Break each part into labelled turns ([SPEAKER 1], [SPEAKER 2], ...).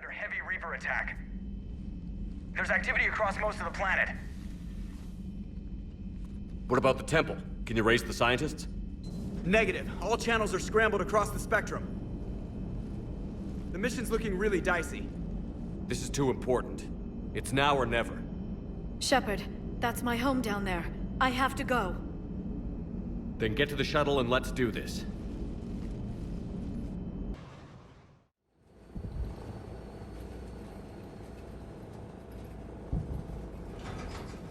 [SPEAKER 1] under heavy Reaper attack. There's activity across most of the planet.
[SPEAKER 2] What about the temple? Can you raise the scientists?
[SPEAKER 3] Negative. All channels are scrambled across the spectrum. The mission's looking really dicey.
[SPEAKER 2] This is too important. It's now or never.
[SPEAKER 4] Shepard, that's my home down there. I have to go.
[SPEAKER 2] Then get to the shuttle and let's do this.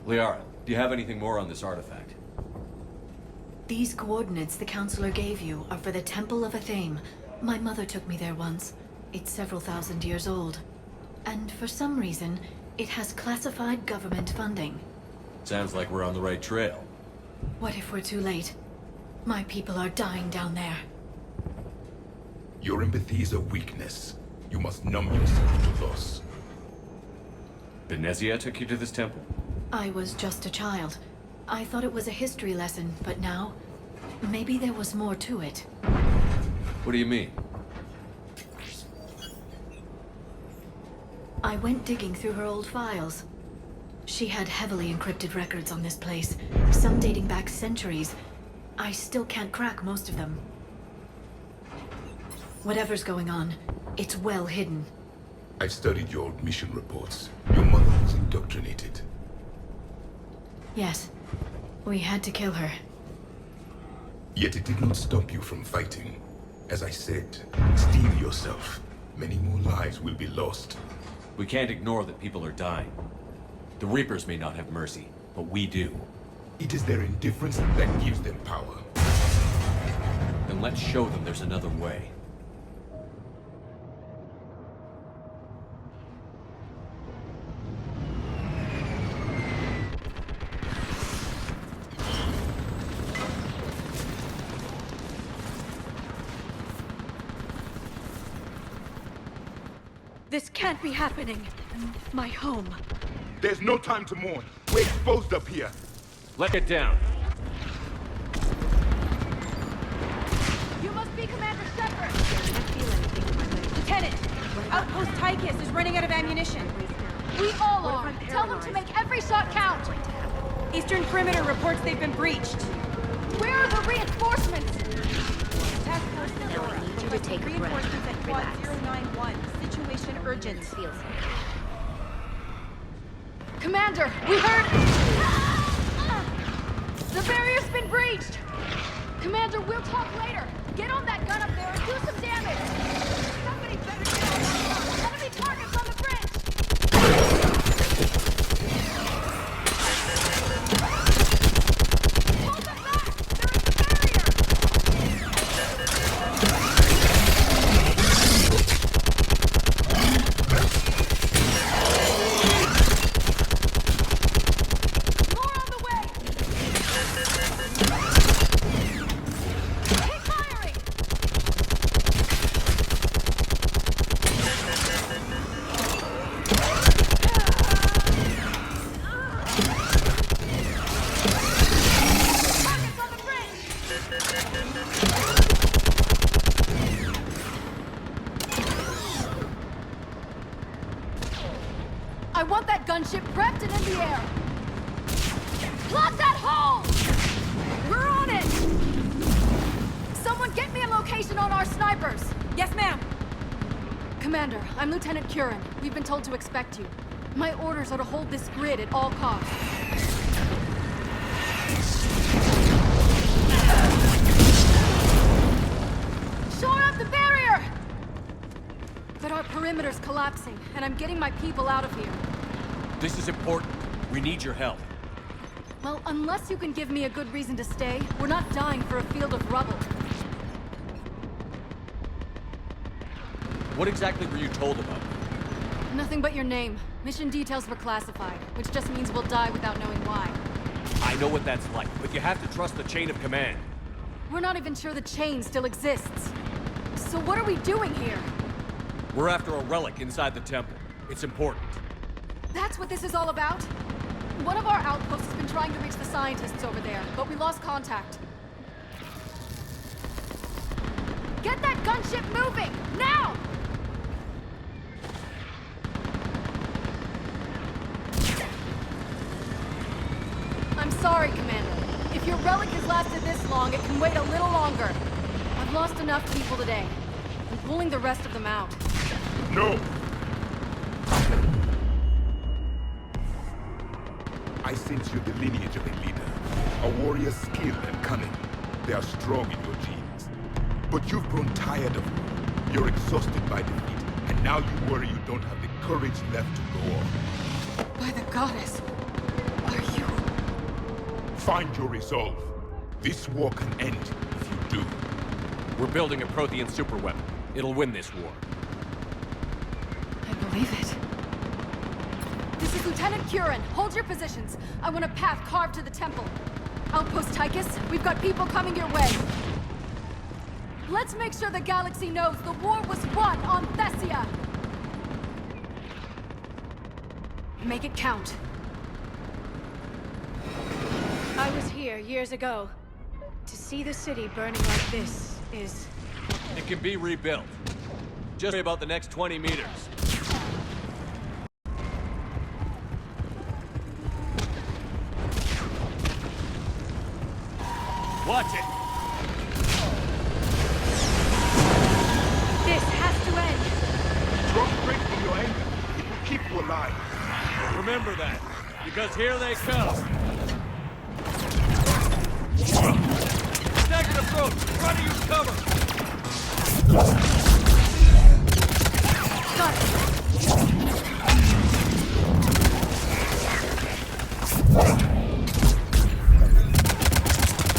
[SPEAKER 2] Liara, do you have anything more on this artifact?
[SPEAKER 4] These coordinates the Counselor gave you are for the Temple of Athame. My mother took me there once. It's several thousand years old. And for some reason, it has classified government funding.
[SPEAKER 2] Sounds like we're on the right trail.
[SPEAKER 4] What if we're too late? My people are dying down there.
[SPEAKER 5] Your empathy is a weakness. You must numb yourself to loss.
[SPEAKER 2] Benezia took you to this temple?
[SPEAKER 4] I was just a child. I thought it was a history lesson, but now, maybe there was more to it.
[SPEAKER 2] What do you mean?
[SPEAKER 4] I went digging through her old files. She had heavily encrypted records on this place, some dating back centuries. I still can't crack most of them. Whatever's going on, it's well hidden.
[SPEAKER 5] I've studied your old mission reports. Your mother was indoctrinated.
[SPEAKER 4] Yes, we had to kill her.
[SPEAKER 5] Yet it did not stop you from fighting. As I said, steel yourself. Many more lives will be lost.
[SPEAKER 2] We can't ignore that people are dying. The Reapers may not have mercy, but we do.
[SPEAKER 5] It is their indifference that gives them power.
[SPEAKER 2] Then let's show them there's another way.
[SPEAKER 4] This can't be happening. My home.
[SPEAKER 5] There's no time to mourn. We're exposed up here.
[SPEAKER 2] Let it down.
[SPEAKER 6] You must be Commander Shepard! I can't feel anything. Lieutenant, Outpost Tychus is running out of ammunition. We all are. Tell them to make every shot count. Eastern Perimeter reports they've been breached. Where are the reinforcements? Task Force Aurora.
[SPEAKER 7] I need you to take a breath.
[SPEAKER 6] Reinforcements at Quad
[SPEAKER 7] Relax.
[SPEAKER 6] 091. Situation urgent.
[SPEAKER 7] Feels
[SPEAKER 6] Commander, we heard... The barrier's been breached! Commander, we'll talk later. Get on that gun up there and do some damage. Somebody better get on that gun. Enemy targets on the bridge! Hold them back! They're in the barrier! More on the way! Keep firing! Targets on the bridge! I want that gunship prepped and in the air! Plot that hole! We're on it! Someone get me a location on our snipers! Yes, ma'am! Commander, I'm Lieutenant Curran. We've been told to expect you. My orders are to hold this grid at all costs. Shore up the barrier! But our perimeter's collapsing, and I'm getting my people out of here.
[SPEAKER 2] This is important. We need your help.
[SPEAKER 6] Well, unless you can give me a good reason to stay, we're not dying for a field of rubble.
[SPEAKER 2] What exactly were you told about?
[SPEAKER 6] Nothing but your name. Mission details were classified, which just means we'll die without knowing why.
[SPEAKER 2] I know what that's like, but you have to trust the chain of command.
[SPEAKER 6] We're not even sure the chain still exists. So what are we doing here?
[SPEAKER 2] We're after a relic inside the temple. It's important.
[SPEAKER 6] That's what this is all about? One of our outposts has been trying to reach the scientists over there, but we lost contact. Get that gunship moving! Now! sorry, Commander. If your relic has lasted this long, it can wait a little longer. I've lost enough people today. I'm pulling the rest of them out.
[SPEAKER 5] No! I sense you're the lineage of a leader. A warrior's skill and cunning. They are strong in your genes. But you've grown tired of war. You're exhausted by defeat, and now you worry you don't have the courage left to go on.
[SPEAKER 6] By the goddess, are you...
[SPEAKER 5] Find your resolve. This war can end if you do.
[SPEAKER 2] We're building a Prothean superweapon. It'll win this war.
[SPEAKER 6] I believe it. This is Lieutenant Curran. Hold your positions. I want a path carved to the temple. Outpost Tychus, we've got people coming your way. Let's make sure the galaxy knows the war was won on Thessia. Make it count.
[SPEAKER 7] I was here years ago. To see the city burning like this is...
[SPEAKER 2] It can be rebuilt. Just worry about the next 20 meters. Watch it!
[SPEAKER 7] This has to end!
[SPEAKER 5] Draw strength from your anger. It will keep you alive.
[SPEAKER 2] Remember that, because here they come. Staggered approach! Try to use cover!
[SPEAKER 6] Got it.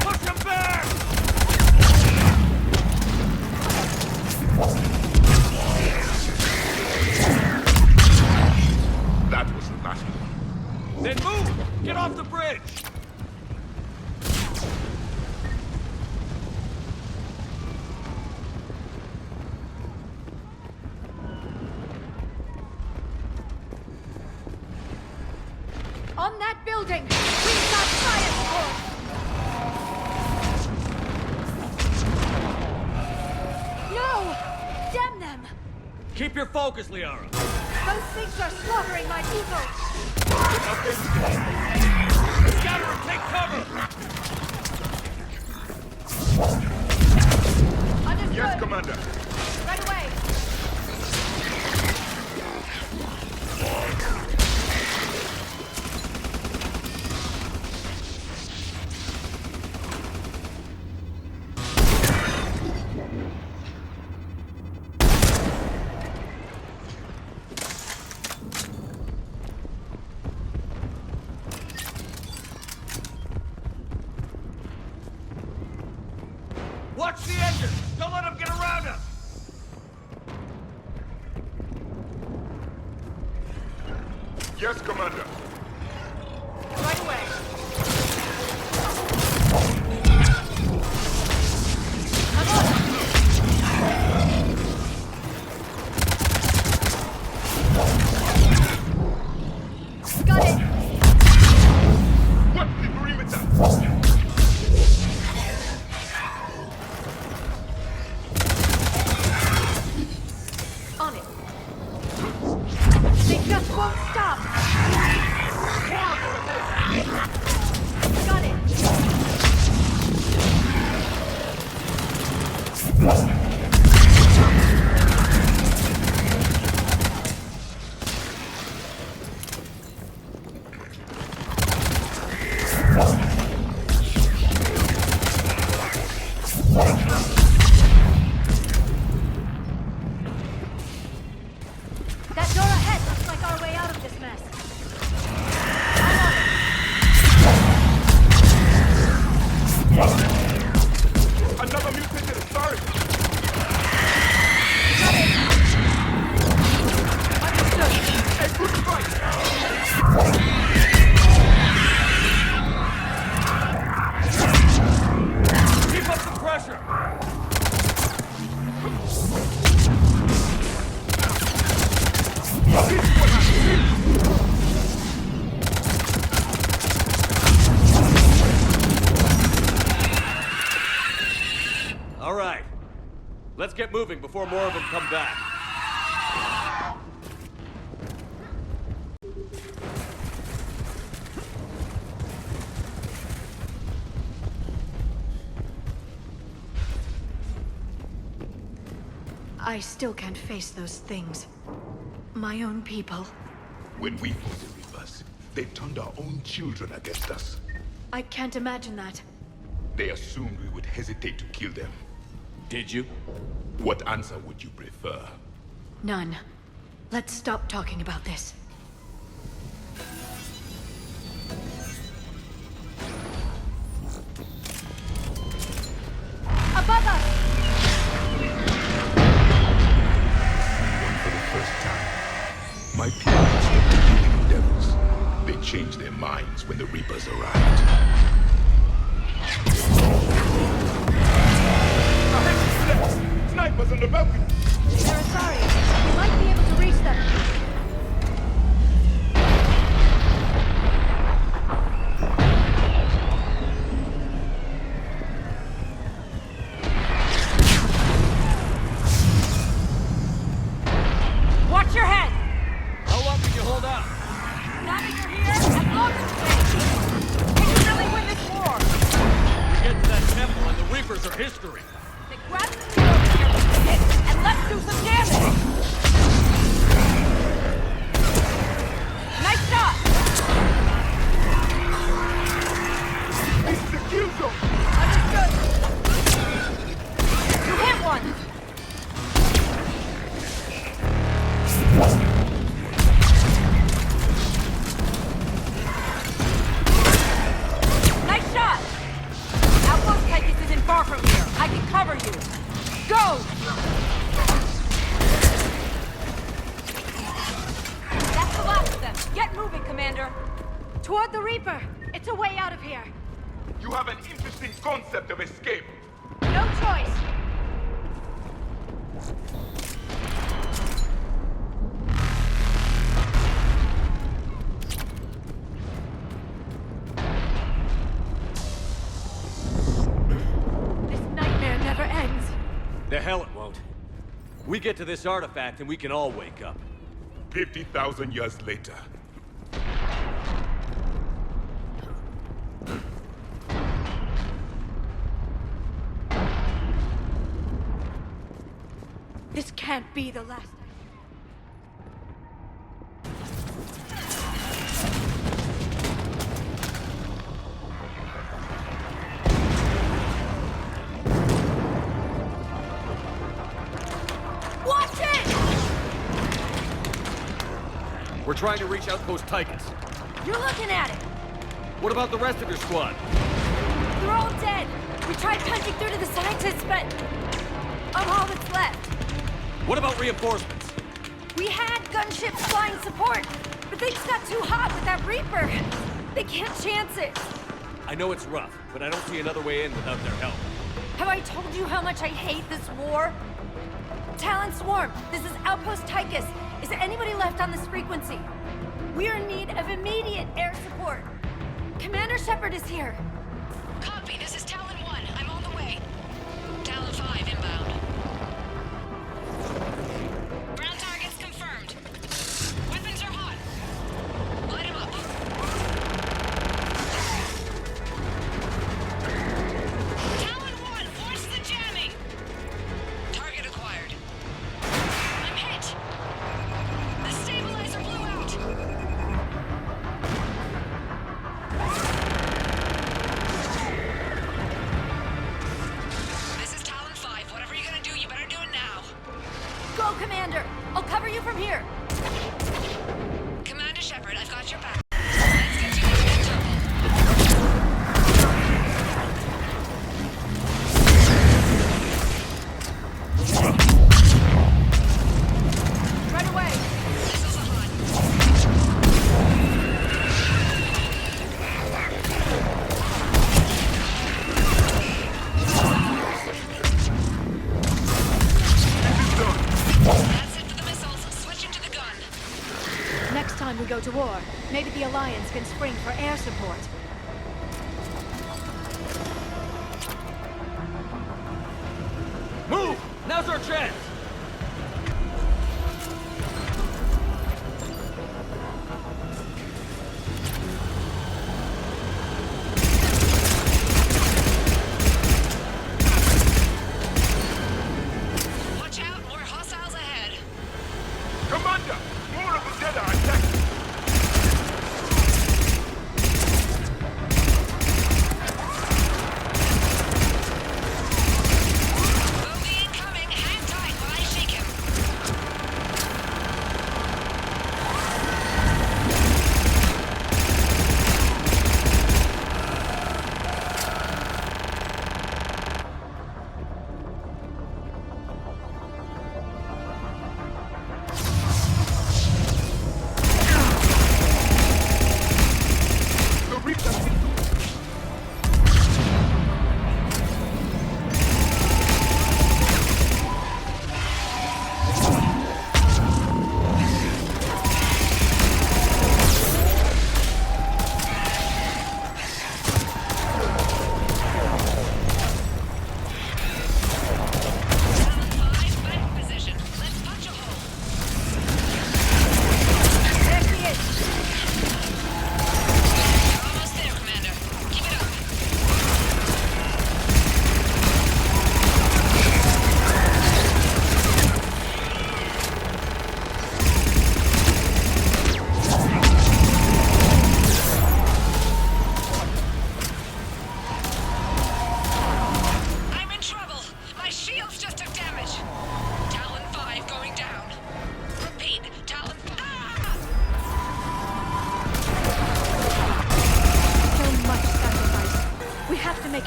[SPEAKER 2] Push him back!
[SPEAKER 5] That was the last one.
[SPEAKER 2] Then move! Get off the bridge!
[SPEAKER 6] On that building! We've got science force! No! Damn them!
[SPEAKER 2] Keep your focus, Liara.
[SPEAKER 6] Those things are slaughtering my people!
[SPEAKER 2] Scatter and take cover!
[SPEAKER 6] Understood!
[SPEAKER 5] Yes, Commander.
[SPEAKER 6] Right away!
[SPEAKER 2] Watch the engine! Don't let them get around us!
[SPEAKER 5] Yes, Commander.
[SPEAKER 6] Right away! Got it!
[SPEAKER 5] What's the perimeter?
[SPEAKER 6] On it! They just won't stop! Got it! That door ahead looks like our way out of this mess.
[SPEAKER 5] Another mutant is sorry.
[SPEAKER 6] Understood.
[SPEAKER 5] A good fight.
[SPEAKER 2] Keep up the pressure! All right. Let's get moving before more of them come back.
[SPEAKER 4] I still can't face those things. My own people.
[SPEAKER 5] When we fought the Reapers, they turned our own children against us.
[SPEAKER 4] I can't imagine that.
[SPEAKER 5] They assumed we would hesitate to kill them.
[SPEAKER 2] Did you?
[SPEAKER 5] What answer would you prefer?
[SPEAKER 4] None. Let's stop talking about this.
[SPEAKER 6] Above us!
[SPEAKER 5] For the first time, my people stopped believing in devils. They changed their minds when the Reapers arrived. Snipers on the balcony!
[SPEAKER 6] They're Asarians. We might be able to reach them. Watch your head!
[SPEAKER 2] How long can you hold out?
[SPEAKER 6] Now that you're here, as long as you can. Can you really win this war?
[SPEAKER 2] We get to that temple and the Reapers are history.
[SPEAKER 6] Then grab the shield here with the hit, and let's do some damage! Nice shot!
[SPEAKER 5] It's the kill zone!
[SPEAKER 6] Understood! You hit one! Nice shot! Outpost Tychus isn't far from here. I can cover you. Go! That's the last of them. Get moving, Commander.
[SPEAKER 7] Toward the Reaper! It's a way out of here!
[SPEAKER 5] You have an interesting concept of escape.
[SPEAKER 7] No choice! This nightmare never ends.
[SPEAKER 2] The hell it won't. We get to this artifact and we can all wake up.
[SPEAKER 5] 50,000 years later.
[SPEAKER 7] This can't be the last.
[SPEAKER 6] Watch it!
[SPEAKER 2] We're trying to reach Outpost Tychus.
[SPEAKER 6] You're looking at it.
[SPEAKER 2] What about the rest of your squad?
[SPEAKER 6] They're all dead. We tried punching through to the scientists, but I'm all that's left.
[SPEAKER 2] What about reinforcements?
[SPEAKER 6] We had gunships flying support, but they just got too hot with that Reaper. They can't chance it.
[SPEAKER 2] I know it's rough, but I don't see another way in without their help.
[SPEAKER 6] Have I told you how much I hate this war? Talon Swarm, this is Outpost Tychus. Is there anybody left on this frequency? We're in need of immediate air support. Commander Shepard is here.
[SPEAKER 8] Copy, this is Talon 1. I'm on the way. Talon 5 inbound. Ground targets confirmed. Weapons are hot. Light 'em up. Talon 1, force the jamming. Target acquired. I'm hit. The stabilizer blew out. This is Talon 5. Whatever you're gonna do, you better do it now.
[SPEAKER 6] Go, Commander. I'll cover you from here.
[SPEAKER 8] Commander Shepard, I've got your back. Let's get you into the temple.
[SPEAKER 6] Right away.
[SPEAKER 8] Missiles are hot. That's it for the missiles. Switching to the gun.
[SPEAKER 7] Next time we go to war, maybe the Alliance can spring for air support.
[SPEAKER 2] Move! Now's our chance!
[SPEAKER 8] Watch out, more hostiles.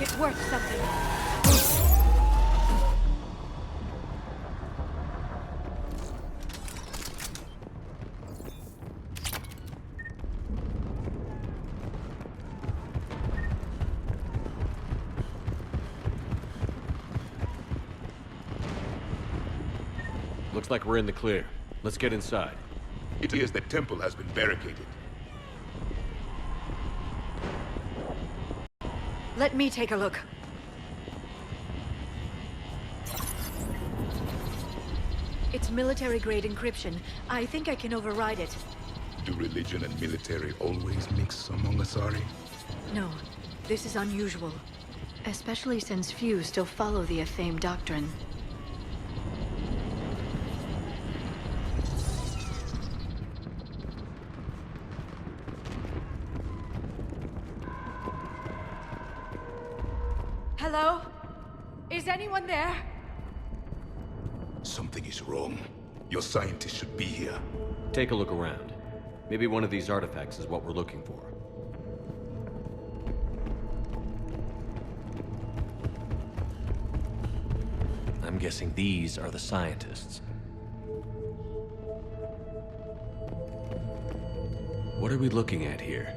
[SPEAKER 7] it's worth something.
[SPEAKER 9] Looks like we're in the clear. Let's get inside.
[SPEAKER 5] It appears the temple has been barricaded.
[SPEAKER 4] Let me take a look. It's military-grade encryption. I think I can override it.
[SPEAKER 5] Do religion and military always mix among Asari?
[SPEAKER 4] No, this is unusual. Especially since few still follow the Athame doctrine.
[SPEAKER 7] Hello? Is anyone there?
[SPEAKER 5] Something is wrong. Your scientists should be here.
[SPEAKER 9] Take a look around. Maybe one of these artifacts is what we're looking for.
[SPEAKER 2] I'm guessing these are the scientists. What are we looking at here?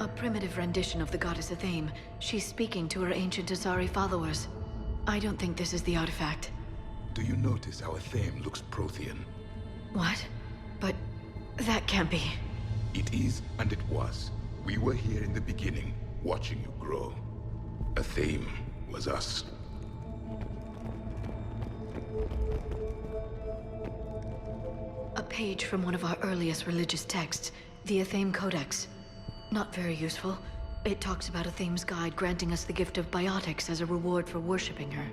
[SPEAKER 4] A primitive rendition of the goddess Athame. She's speaking to her ancient Asari followers. I don't think this is the artifact.
[SPEAKER 5] Do you notice how Athame looks Prothean?
[SPEAKER 4] What? But that can't be.
[SPEAKER 5] It is, and it was. We were here in the beginning, watching you grow. Athame was us.
[SPEAKER 4] A page from one of our earliest religious texts, the Athame Codex. Not very useful. It talks about Athame's guide granting us the gift of biotics as a reward for worshipping her.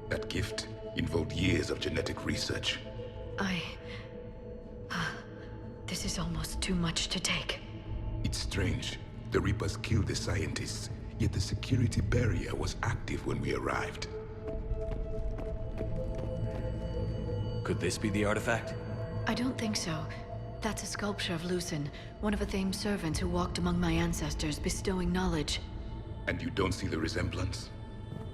[SPEAKER 5] That gift involved years of genetic research.
[SPEAKER 4] This is almost too much to take.
[SPEAKER 5] It's strange. The Reapers killed the scientists, yet the security barrier was active when we arrived.
[SPEAKER 2] Could this be the artifact?
[SPEAKER 4] I don't think so. That's a sculpture of Lucen, one of Athame's servants who walked among my ancestors, bestowing knowledge.
[SPEAKER 5] And you don't see the resemblance?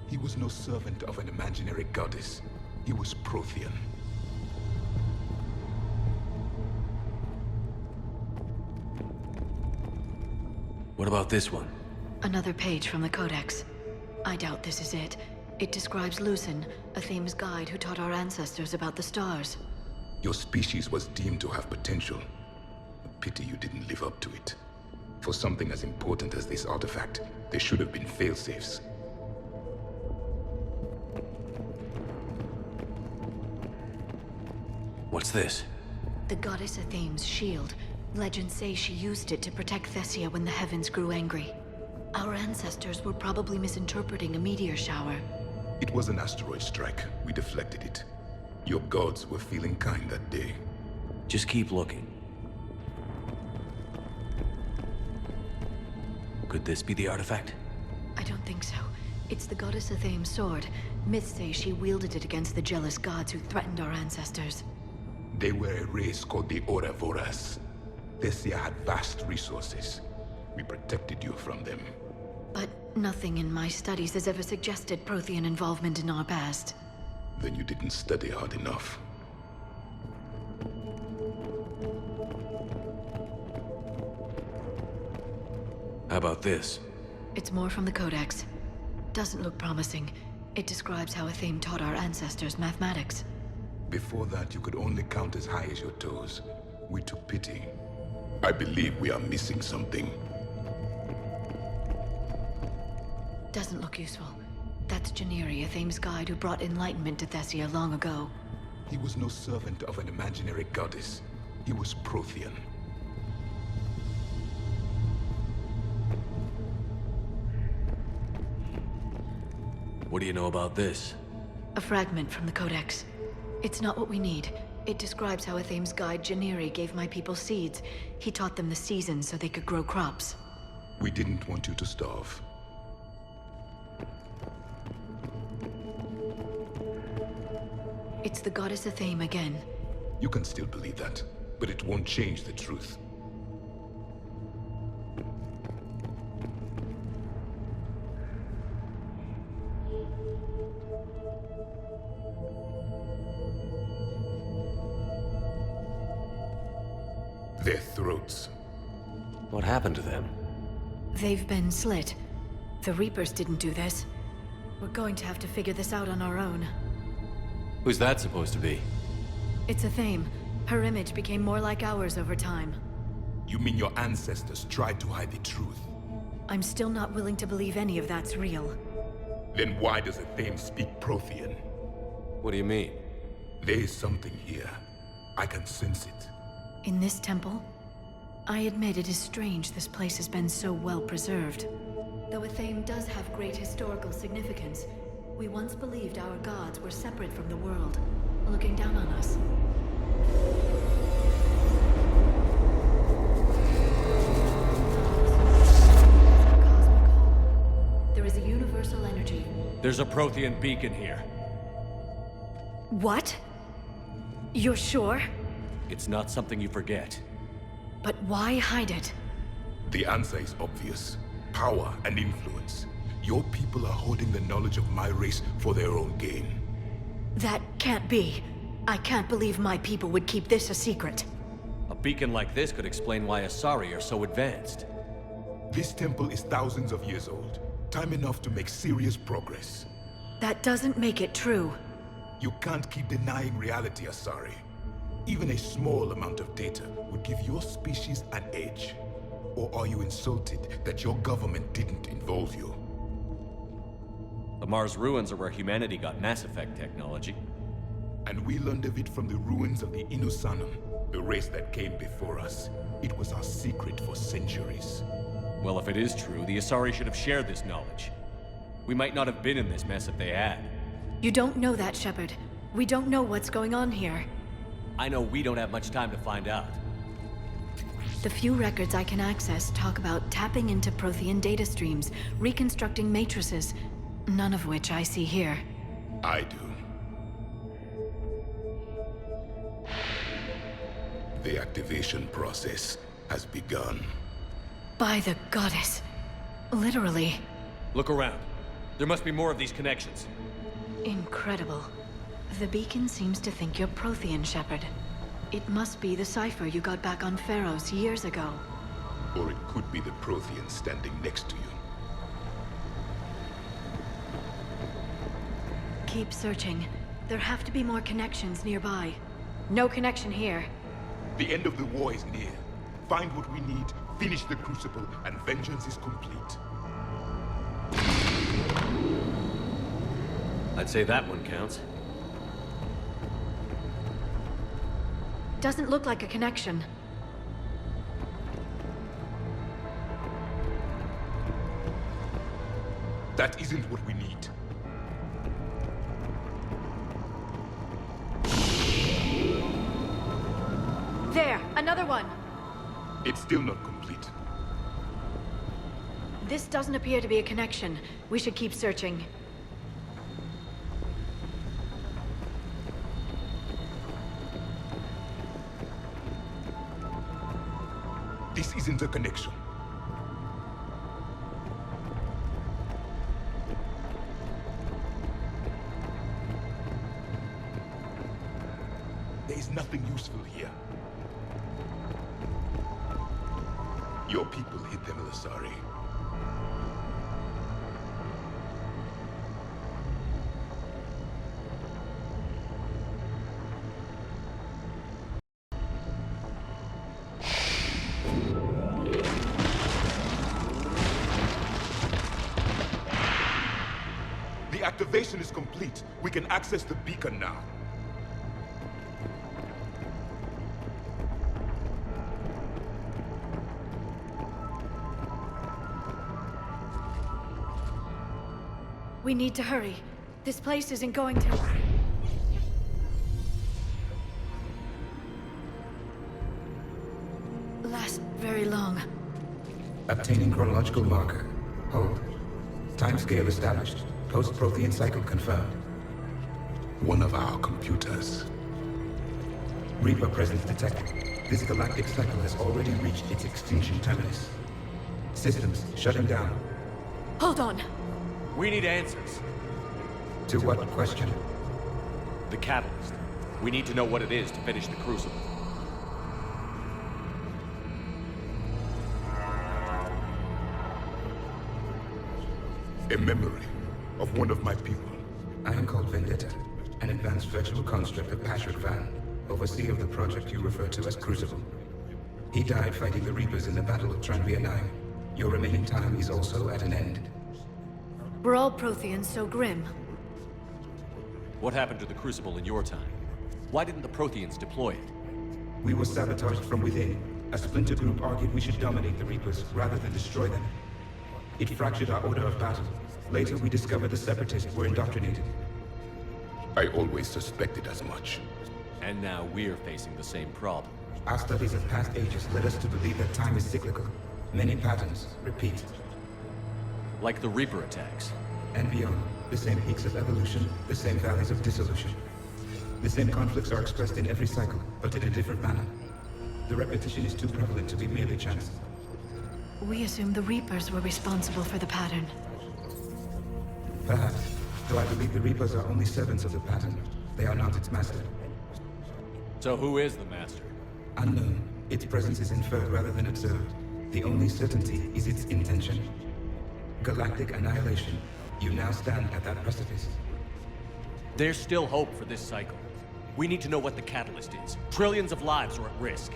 [SPEAKER 5] He was no servant of an imaginary goddess. He was Prothean.
[SPEAKER 2] What about this one?
[SPEAKER 4] Another page from the Codex. I doubt this is it. It describes Lucen, Athame's guide who taught our ancestors about the stars.
[SPEAKER 5] Your species was deemed to have potential. A pity you didn't live up to it. For something as important as this artifact, there should have been failsafes.
[SPEAKER 2] What's this?
[SPEAKER 4] The goddess Athame's shield. Legends say she used it to protect Thessia when the heavens grew angry. Our ancestors were probably misinterpreting a meteor shower.
[SPEAKER 5] It was an asteroid strike. We deflected it. Your gods were feeling kind that day.
[SPEAKER 2] Just keep looking. Could this be the artifact?
[SPEAKER 4] I don't think so. It's the goddess Athame's sword. Myths say she wielded it against the jealous gods who threatened our ancestors.
[SPEAKER 5] They were a race called the Ouroboros. Thessia had vast resources. We protected you from them.
[SPEAKER 4] But nothing in my studies has ever suggested Prothean involvement in our past.
[SPEAKER 5] Then you didn't study hard enough.
[SPEAKER 2] How about this?
[SPEAKER 4] It's more from the Codex. Doesn't look promising. It describes how Athame taught our ancestors mathematics.
[SPEAKER 5] Before that, you could only count as high as your toes. We took pity. I believe we are missing something.
[SPEAKER 4] Doesn't look useful. That's Janiri, Athame's guide who brought enlightenment to Thessia long ago.
[SPEAKER 5] He was no servant of an imaginary goddess. He was Prothean.
[SPEAKER 2] What do you know about this?
[SPEAKER 4] A fragment from the Codex. It's not what we need. It describes how Athame's guide Janiri gave my people seeds. He taught them the seasons so they could grow crops.
[SPEAKER 5] We didn't want you to starve.
[SPEAKER 4] It's the goddess Athame again.
[SPEAKER 5] You can still believe that, but it won't change the truth. Their throats.
[SPEAKER 9] What happened to them?
[SPEAKER 4] They've been slit. The Reapers didn't do this. We're going to have to figure this out on our own.
[SPEAKER 9] Who's that supposed to be?
[SPEAKER 4] It's a Thame. Her image became more like ours over time.
[SPEAKER 5] You mean your ancestors tried to hide the truth?
[SPEAKER 4] I'm still not willing to believe any of that's real.
[SPEAKER 5] Then why does a Thame speak Prothean?
[SPEAKER 9] What do you mean?
[SPEAKER 5] There is something here. I can sense it.
[SPEAKER 4] In this temple? I admit it is strange this place has been so well preserved. Though a Thame does have great historical significance, we once believed our gods were separate from the world, looking down on us. There is a universal energy.
[SPEAKER 2] There's a Prothean beacon here.
[SPEAKER 4] What? You're sure?
[SPEAKER 2] It's not something you forget.
[SPEAKER 4] But why hide it?
[SPEAKER 5] The answer is obvious. Power and influence. Your people are holding the knowledge of my race for their own gain.
[SPEAKER 4] That can't be. I can't believe my people would keep this a secret.
[SPEAKER 2] A beacon like this could explain why Asari are so advanced.
[SPEAKER 5] This temple is thousands of years old. Time enough to make serious progress.
[SPEAKER 4] That doesn't make it true.
[SPEAKER 5] You can't keep denying reality, Asari. Even a small amount of data would give your species an edge. Or are you insulted that your government didn't involve you?
[SPEAKER 2] The Mars ruins are where humanity got Mass Effect technology.
[SPEAKER 5] And we learned of it from the ruins of the Inusanum, the race that came before us. It was our secret for centuries.
[SPEAKER 2] Well, if it is true, the Asari should have shared this knowledge. We might not have been in this mess if they had.
[SPEAKER 4] You don't know that, Shepard. We don't know what's going on here.
[SPEAKER 2] I know we don't have much time to find out.
[SPEAKER 4] The few records I can access talk about tapping into Prothean data streams, reconstructing matrices, none of which I see here.
[SPEAKER 5] I do. The activation process has begun.
[SPEAKER 4] By the goddess. Literally.
[SPEAKER 2] Look around. There must be more of these connections.
[SPEAKER 4] Incredible. The beacon seems to think you're Prothean, Shepard. It must be the cipher you got back on Pharaohs years ago.
[SPEAKER 5] Or it could be the Prothean standing next to you.
[SPEAKER 4] Keep searching. There have to be more connections nearby. No connection here.
[SPEAKER 5] The end of the war is near. Find what we need, finish the Crucible, and vengeance is complete.
[SPEAKER 9] I'd say that one counts.
[SPEAKER 4] Doesn't look like a connection.
[SPEAKER 5] That isn't what we need.
[SPEAKER 4] There! Another one!
[SPEAKER 5] It's still not complete.
[SPEAKER 4] This doesn't appear to be a connection. We should keep searching.
[SPEAKER 5] This isn't a connection. There is nothing useful here. Your people hid them, Asari. The activation is complete. We can access the beacon now.
[SPEAKER 4] We need to hurry. This place isn't going to... last very long.
[SPEAKER 10] Obtaining chronological marker. Hold. Timescale established. Post-Prothean cycle confirmed.
[SPEAKER 5] One of our computers.
[SPEAKER 10] Reaper presence detected. This galactic cycle has already reached its extinction terminus. Systems shutting down.
[SPEAKER 4] Hold on!
[SPEAKER 2] We need answers.
[SPEAKER 10] To what question?
[SPEAKER 2] The catalyst. We need to know what it is to finish the Crucible.
[SPEAKER 5] A memory of one of my people.
[SPEAKER 10] I am called Vendetta, an advanced virtual construct of Patrick Van, overseer of the project you refer to as Crucible. He died fighting the Reapers in the Battle of Tranvia 9. Your remaining time is also at an end.
[SPEAKER 4] Were all Protheans so grim?
[SPEAKER 2] What happened to the Crucible in your time? Why didn't the Protheans deploy it?
[SPEAKER 10] We were sabotaged from within. A splinter group argued we should dominate the Reapers rather than destroy them. It fractured our order of battle. Later, we discovered the Separatists were indoctrinated.
[SPEAKER 5] I always suspected as much.
[SPEAKER 2] And now we're facing the same problem.
[SPEAKER 10] Our studies of past ages led us to believe that time is cyclical. Many patterns repeat.
[SPEAKER 2] Like the Reaper attacks.
[SPEAKER 10] And beyond, the same peaks of evolution, the same valleys of dissolution. The same conflicts are expressed in every cycle, but in a different manner. The repetition is too prevalent to be merely chance.
[SPEAKER 4] We assumed the Reapers were responsible for the pattern.
[SPEAKER 10] Perhaps, though I believe the Reapers are only servants of the pattern. They are not its master.
[SPEAKER 2] So who is the Master?
[SPEAKER 10] Unknown. Its presence is inferred rather than observed. The only certainty is its intention. Galactic annihilation. You now stand at that precipice.
[SPEAKER 2] There's still hope for this cycle. We need to know what the catalyst is. Trillions of lives are at risk.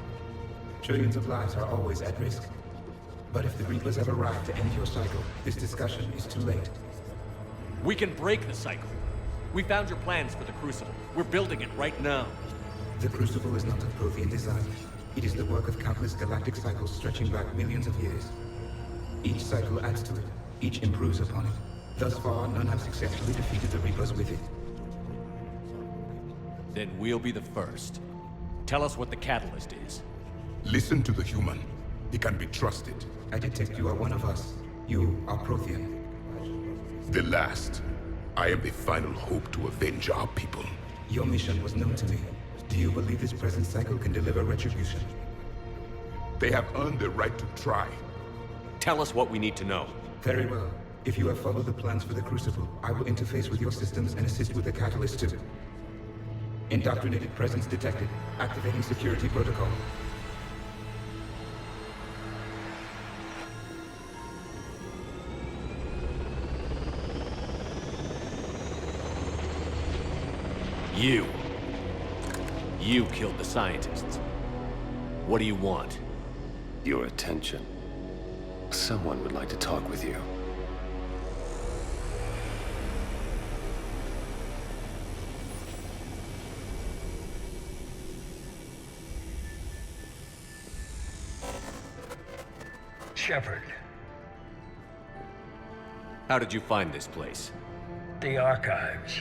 [SPEAKER 10] Trillions of lives are always at risk. But if the Reapers have arrived to end your cycle, this discussion is too late.
[SPEAKER 2] We can break the cycle. We found your plans for the Crucible. We're building it right now.
[SPEAKER 10] The Crucible is not a Prothean design. It is the work of countless galactic cycles stretching back millions of years. Each cycle adds to it. Each improves upon it. Thus far, none have successfully defeated the Reapers with it.
[SPEAKER 2] Then we'll be the first. Tell us what the catalyst is.
[SPEAKER 5] Listen to the human. He can be trusted.
[SPEAKER 10] I detect you are one of us. You are Prothean.
[SPEAKER 5] The last. I am the final hope to avenge our people.
[SPEAKER 10] Your mission was known to me. Do you believe this present cycle can deliver retribution?
[SPEAKER 5] They have earned the right to try.
[SPEAKER 2] Tell us what we need to know.
[SPEAKER 10] Very well. If you have followed the plans for the Crucible, I will interface with your systems and assist with the catalyst too. Indoctrinated presence detected. Activating security protocol.
[SPEAKER 2] You killed the scientists. What do you want?
[SPEAKER 11] Your attention. Someone would like to talk with you.
[SPEAKER 12] Shepard.
[SPEAKER 2] How did you find this place?
[SPEAKER 12] The archives.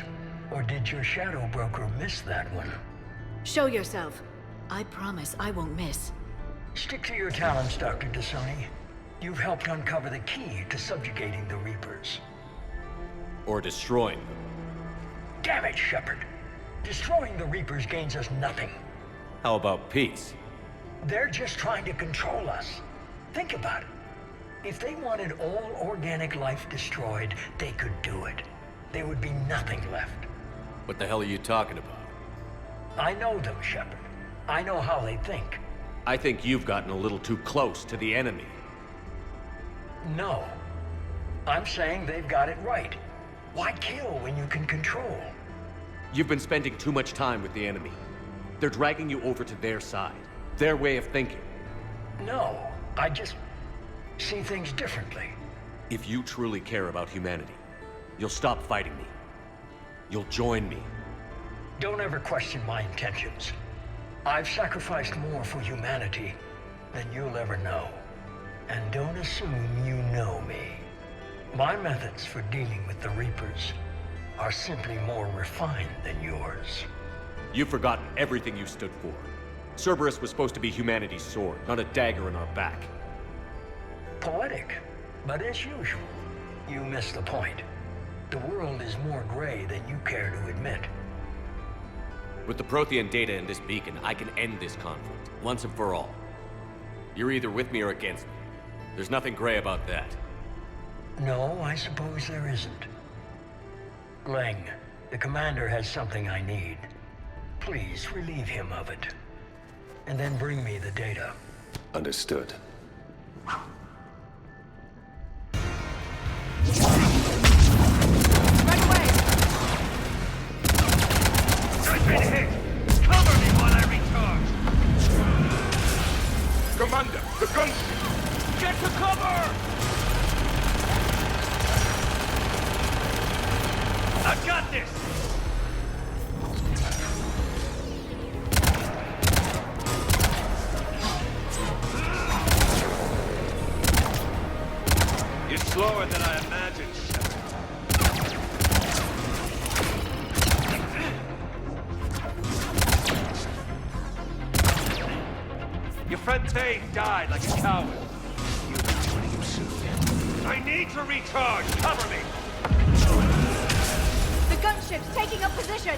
[SPEAKER 12] Or did your shadow broker miss that one?
[SPEAKER 4] Show yourself. I promise I won't miss.
[SPEAKER 12] Stick to your talents, Dr. T'Soni. You've helped uncover the key to subjugating the Reapers.
[SPEAKER 2] Or destroying them.
[SPEAKER 12] Damn it, Shepard. Destroying the Reapers gains us nothing.
[SPEAKER 2] How about peace?
[SPEAKER 12] They're just trying to control us. Think about it. If they wanted all organic life destroyed, they could do it. There would be nothing left.
[SPEAKER 2] What the hell are you talking about?
[SPEAKER 12] I know them, Shepard. I know how they think.
[SPEAKER 2] I think you've gotten a little too close to the enemy.
[SPEAKER 12] No. I'm saying they've got it right. Why kill when you can control?
[SPEAKER 2] You've been spending too much time with the enemy. They're dragging you over to their side. Their way of thinking.
[SPEAKER 12] No, I just see things differently.
[SPEAKER 2] If you truly care about humanity, you'll stop fighting me. You'll join me.
[SPEAKER 12] Don't ever question my intentions. I've sacrificed more for humanity than you'll ever know. And don't assume you know me. My methods for dealing with the Reapers are simply more refined than yours.
[SPEAKER 2] You've forgotten everything you stood for. Cerberus was supposed to be humanity's sword, not a dagger in our back.
[SPEAKER 12] Poetic, but as usual, you miss the point. The world is more gray than you care to admit.
[SPEAKER 2] With the Prothean data in this beacon, I can end this conflict, once and for all. You're either with me or against me. There's nothing gray about that.
[SPEAKER 12] No, I suppose there isn't. Leng, the commander has something I need. Please relieve him of it. And then bring me the data.
[SPEAKER 11] Understood.
[SPEAKER 13] slower than I imagined, Shepard. Your friend Thane died like a coward. You'll be joining him soon. I need to recharge! Cover me!
[SPEAKER 6] The gunship's taking up position!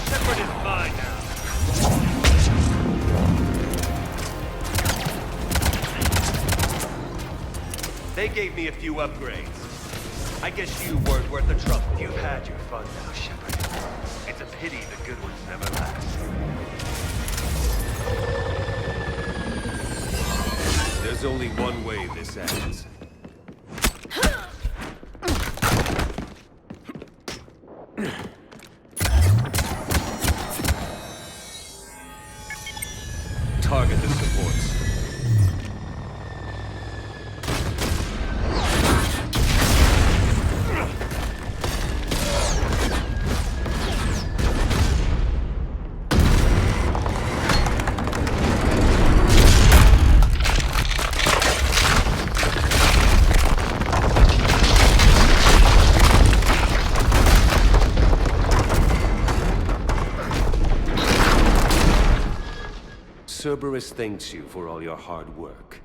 [SPEAKER 13] Shepard is mine now. They gave me a few upgrades. I guess you weren't worth the trouble. You've had your fun now, Shepard. It's a pity the good ones never last. There's only one way this ends. Target the supports. Cerberus thanks you for all your hard work.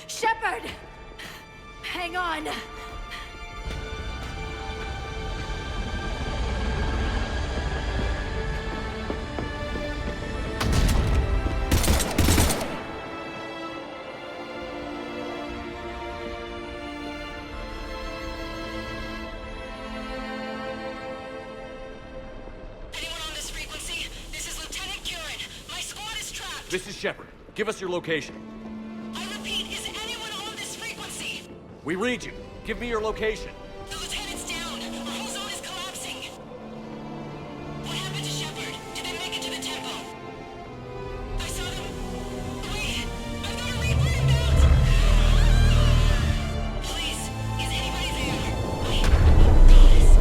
[SPEAKER 6] Shepard! Hang on!
[SPEAKER 2] This is Shepard. Give us your location.
[SPEAKER 8] I repeat, is anyone on this frequency?
[SPEAKER 2] We read you. Give me your location.
[SPEAKER 8] The lieutenant's down. Our whole zone is collapsing. What happened to Shepard? Did they make it to the temple? I saw them. Wait, I've got to read whereabouts. Please, is anybody there? Promise.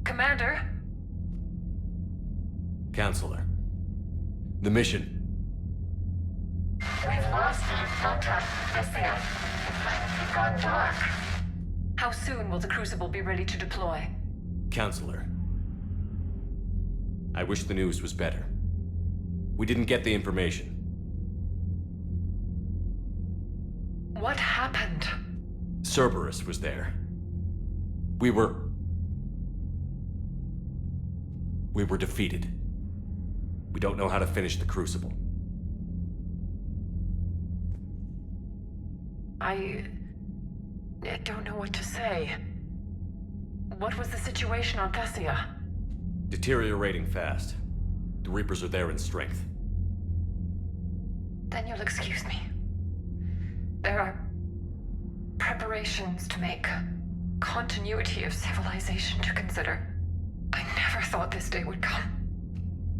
[SPEAKER 6] Commander?
[SPEAKER 2] Counselor. The mission.
[SPEAKER 14] We've lost contact with Thessia. The planet has gone dark.
[SPEAKER 6] How soon will the Crucible be ready to deploy?
[SPEAKER 2] Counselor. I wish the news was better. We didn't get the information.
[SPEAKER 6] What happened?
[SPEAKER 2] Cerberus was there. We were defeated. We don't know how to finish the Crucible.
[SPEAKER 6] I don't know what to say. What was the situation on Thessia?
[SPEAKER 2] Deteriorating fast. The Reapers are there in strength.
[SPEAKER 14] Then you'll excuse me. There are preparations to make, continuity of civilization to consider. I never thought this day would come.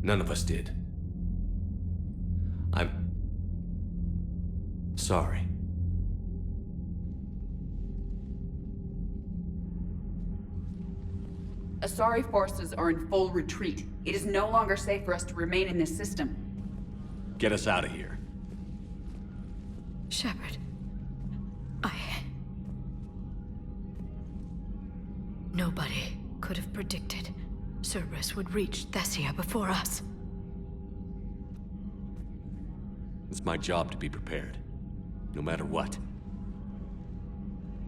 [SPEAKER 2] None of us did. I'm sorry.
[SPEAKER 15] Asari forces are in full retreat. It is no longer safe for us to remain in this system.
[SPEAKER 2] Get us out of here.
[SPEAKER 4] Shepard. Nobody could have predicted Cerberus would reach Thessia before us.
[SPEAKER 2] It's my job to be prepared, no matter what.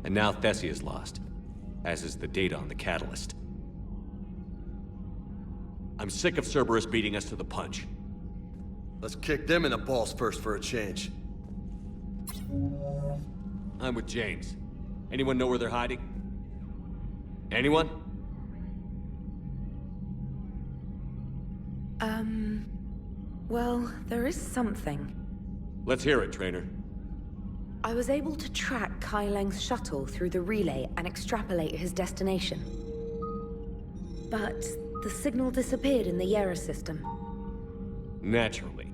[SPEAKER 2] And now Thessia's lost, as is the data on the catalyst. I'm sick of Cerberus beating us to the punch.
[SPEAKER 13] Let's kick them in the balls first for a change.
[SPEAKER 2] I'm with James. Anyone know where they're hiding? Anyone?
[SPEAKER 16] Well, there is something.
[SPEAKER 2] Let's hear it, Trainer.
[SPEAKER 16] I was able to track Kai Leng's shuttle through the relay and extrapolate his destination. But the signal disappeared in the Yera system.
[SPEAKER 2] Naturally.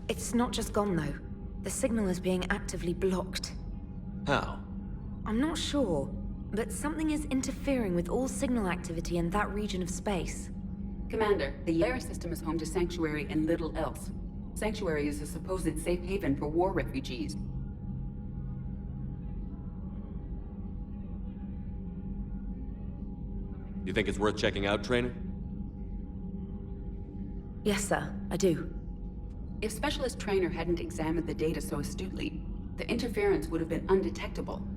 [SPEAKER 16] It's not just gone, though. The signal is being actively blocked.
[SPEAKER 2] How?
[SPEAKER 16] I'm not sure, but something is interfering with all signal activity in that region of space.
[SPEAKER 15] Commander, the Yera system is home to Sanctuary and little else. Sanctuary is a supposed safe haven for war refugees.
[SPEAKER 2] You think it's worth checking out, Trainer?
[SPEAKER 16] Yes, sir, I do.
[SPEAKER 15] If Specialist Trainer hadn't examined the data so astutely, the interference would have been undetectable.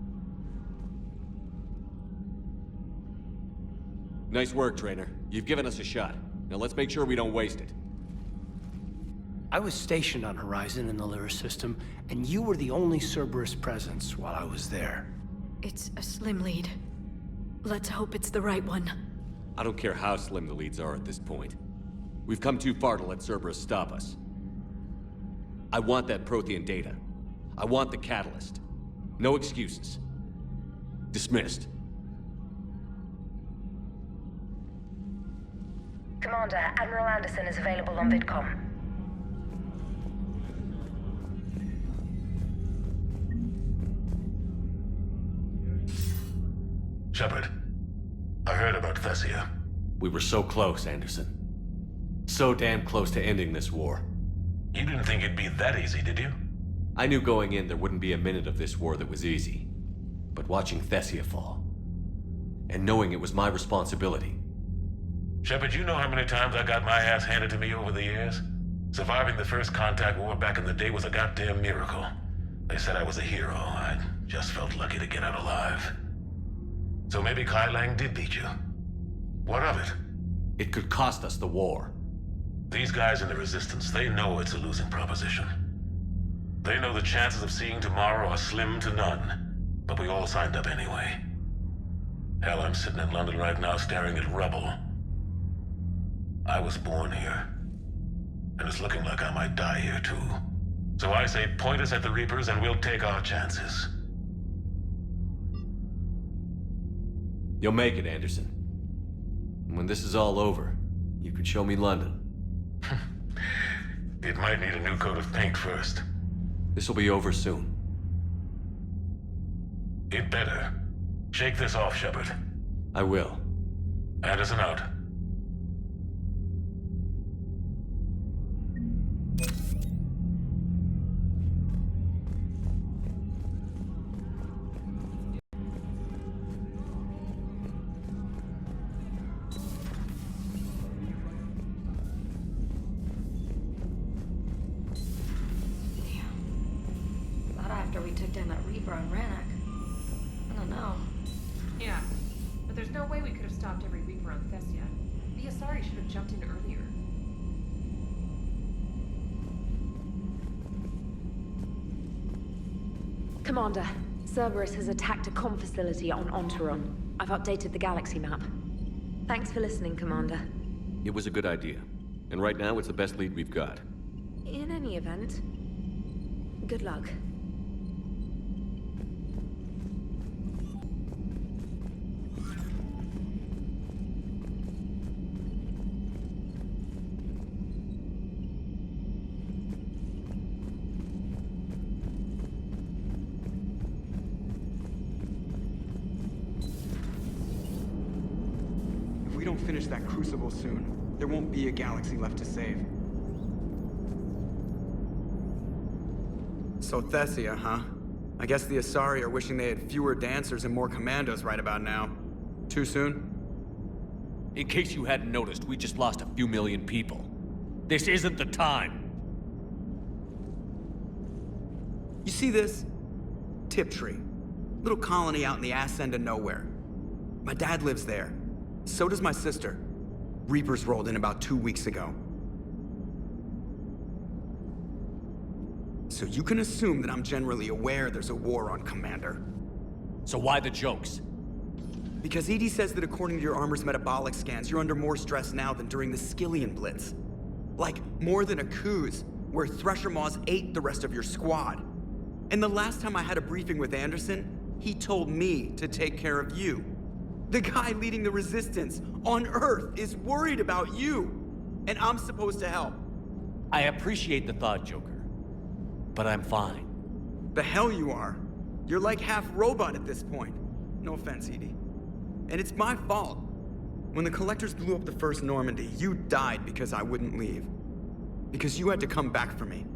[SPEAKER 2] Nice work, Trainer. You've given us a shot. Now let's make sure we don't waste it.
[SPEAKER 17] I was stationed on Horizon in the Lyra system, and you were the only Cerberus presence while I was there.
[SPEAKER 4] It's a slim lead. Let's hope it's the right one.
[SPEAKER 2] I don't care how slim the leads are at this point. We've come too far to let Cerberus stop us. I want that Prothean data. I want the catalyst. No excuses. Dismissed.
[SPEAKER 14] Commander, Admiral Anderson is available on VidCom.
[SPEAKER 18] Shepard, I heard about Thessia.
[SPEAKER 2] We were so close, Anderson. So damn close to ending this war.
[SPEAKER 18] You didn't think it'd be that easy, did you?
[SPEAKER 2] I knew going in there wouldn't be a minute of this war that was easy. But watching Thessia fall, and knowing it was my responsibility.
[SPEAKER 18] Shepard, you know how many times I got my ass handed to me over the years? Surviving the first contact war back in the day was a goddamn miracle. They said I was a hero. I just felt lucky to get out alive. So maybe Kai Lang did beat you. What of it?
[SPEAKER 2] It could cost us the war.
[SPEAKER 18] These guys in the Resistance, they know it's a losing proposition. They know the chances of seeing tomorrow are slim to none. But we all signed up anyway. Hell, I'm sitting in London right now staring at rubble. I was born here. And it's looking like I might die here too. So I say point us at the Reapers and we'll take our chances.
[SPEAKER 2] You'll make it, Anderson. And when this is all over, you could show me London.
[SPEAKER 18] It might need a new coat of paint first.
[SPEAKER 2] This will be over soon.
[SPEAKER 18] It better. Shake this off, Shepard.
[SPEAKER 2] I will.
[SPEAKER 18] Anderson out.
[SPEAKER 19] After we took down that Reaper on Rannoch. I don't know.
[SPEAKER 20] Yeah, but there's no way we could have stopped every Reaper on Thessia. The Asari should have jumped in earlier.
[SPEAKER 16] Commander, Cerberus has attacked a comm facility on Ontaron. I've updated the galaxy map. Thanks for listening, Commander.
[SPEAKER 2] It was a good idea. And right now, it's the best lead we've got.
[SPEAKER 16] In any event, Good luck.
[SPEAKER 3] If we don't finish that crucible soon, there won't be a galaxy left to save. So Thessia, huh? I guess the Asari are wishing they had fewer dancers and more commandos right about now. Too soon?
[SPEAKER 2] In case you hadn't noticed, we just lost a few million people. This isn't the time.
[SPEAKER 3] You see this? Tiptree. Little colony out in the ass end of nowhere. My dad lives there. So does my sister. Reapers rolled in about 2 weeks ago. So you can assume that I'm generally aware there's a war on, Commander.
[SPEAKER 2] So why the jokes?
[SPEAKER 3] Because EDI says that according to your armor's metabolic scans, you're under more stress now than during the Skillian Blitz. Like, more than Aku's, where Thresher Maws ate the rest of your squad. And the last time I had a briefing with Anderson, he told me to take care of you. The guy leading the resistance on Earth is worried about you. And I'm supposed to help.
[SPEAKER 2] I appreciate the thought, Joker. But I'm fine.
[SPEAKER 3] The hell you are. You're like half robot at this point. No offense, EDI. And it's my fault. When the Collectors blew up the first Normandy, you died because I wouldn't leave. Because you had to come back for me.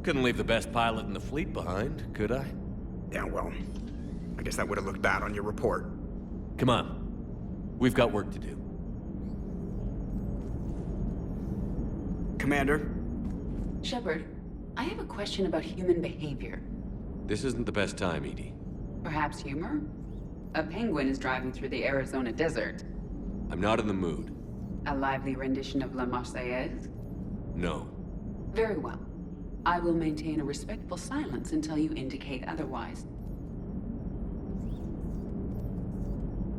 [SPEAKER 2] Couldn't leave the best pilot in the fleet behind, could I?
[SPEAKER 3] Yeah, well, I guess that would have looked bad on your report.
[SPEAKER 2] Come on. We've got work to do.
[SPEAKER 3] Commander?
[SPEAKER 15] Shepard, I have a question about human behavior.
[SPEAKER 2] This isn't the best time, EDI.
[SPEAKER 15] Perhaps humor? A penguin is driving through the Arizona desert.
[SPEAKER 2] I'm not in the mood.
[SPEAKER 15] A lively rendition of La Marseillaise?
[SPEAKER 2] No.
[SPEAKER 15] Very well. I will maintain a respectful silence until you indicate otherwise.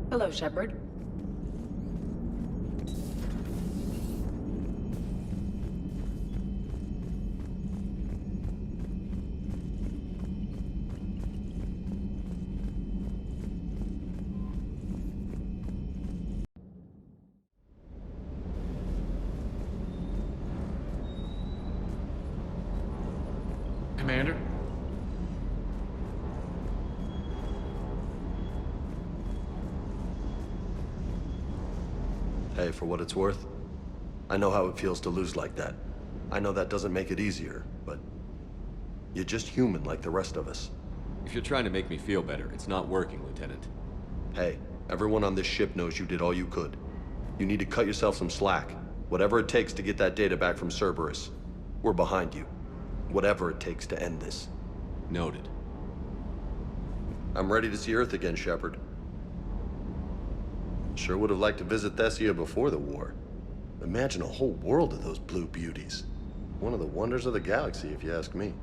[SPEAKER 15] Hello, Shepard.
[SPEAKER 3] Commander?
[SPEAKER 21] Hey, for what it's worth, I know how it feels to lose like that. I know that doesn't make it easier, but you're just human like the rest of us.
[SPEAKER 2] If you're trying to make me feel better, it's not working, Lieutenant.
[SPEAKER 21] Hey, everyone on this ship knows you did all you could. You need to cut yourself some slack. Whatever it takes to get that data back from Cerberus. We're behind you. Whatever it takes to end this.
[SPEAKER 2] Noted.
[SPEAKER 21] I'm ready to see Earth again, Shepard. Sure would have liked to visit Thessia before the war. Imagine a whole world of those blue beauties. One of the wonders of the galaxy, if you ask me.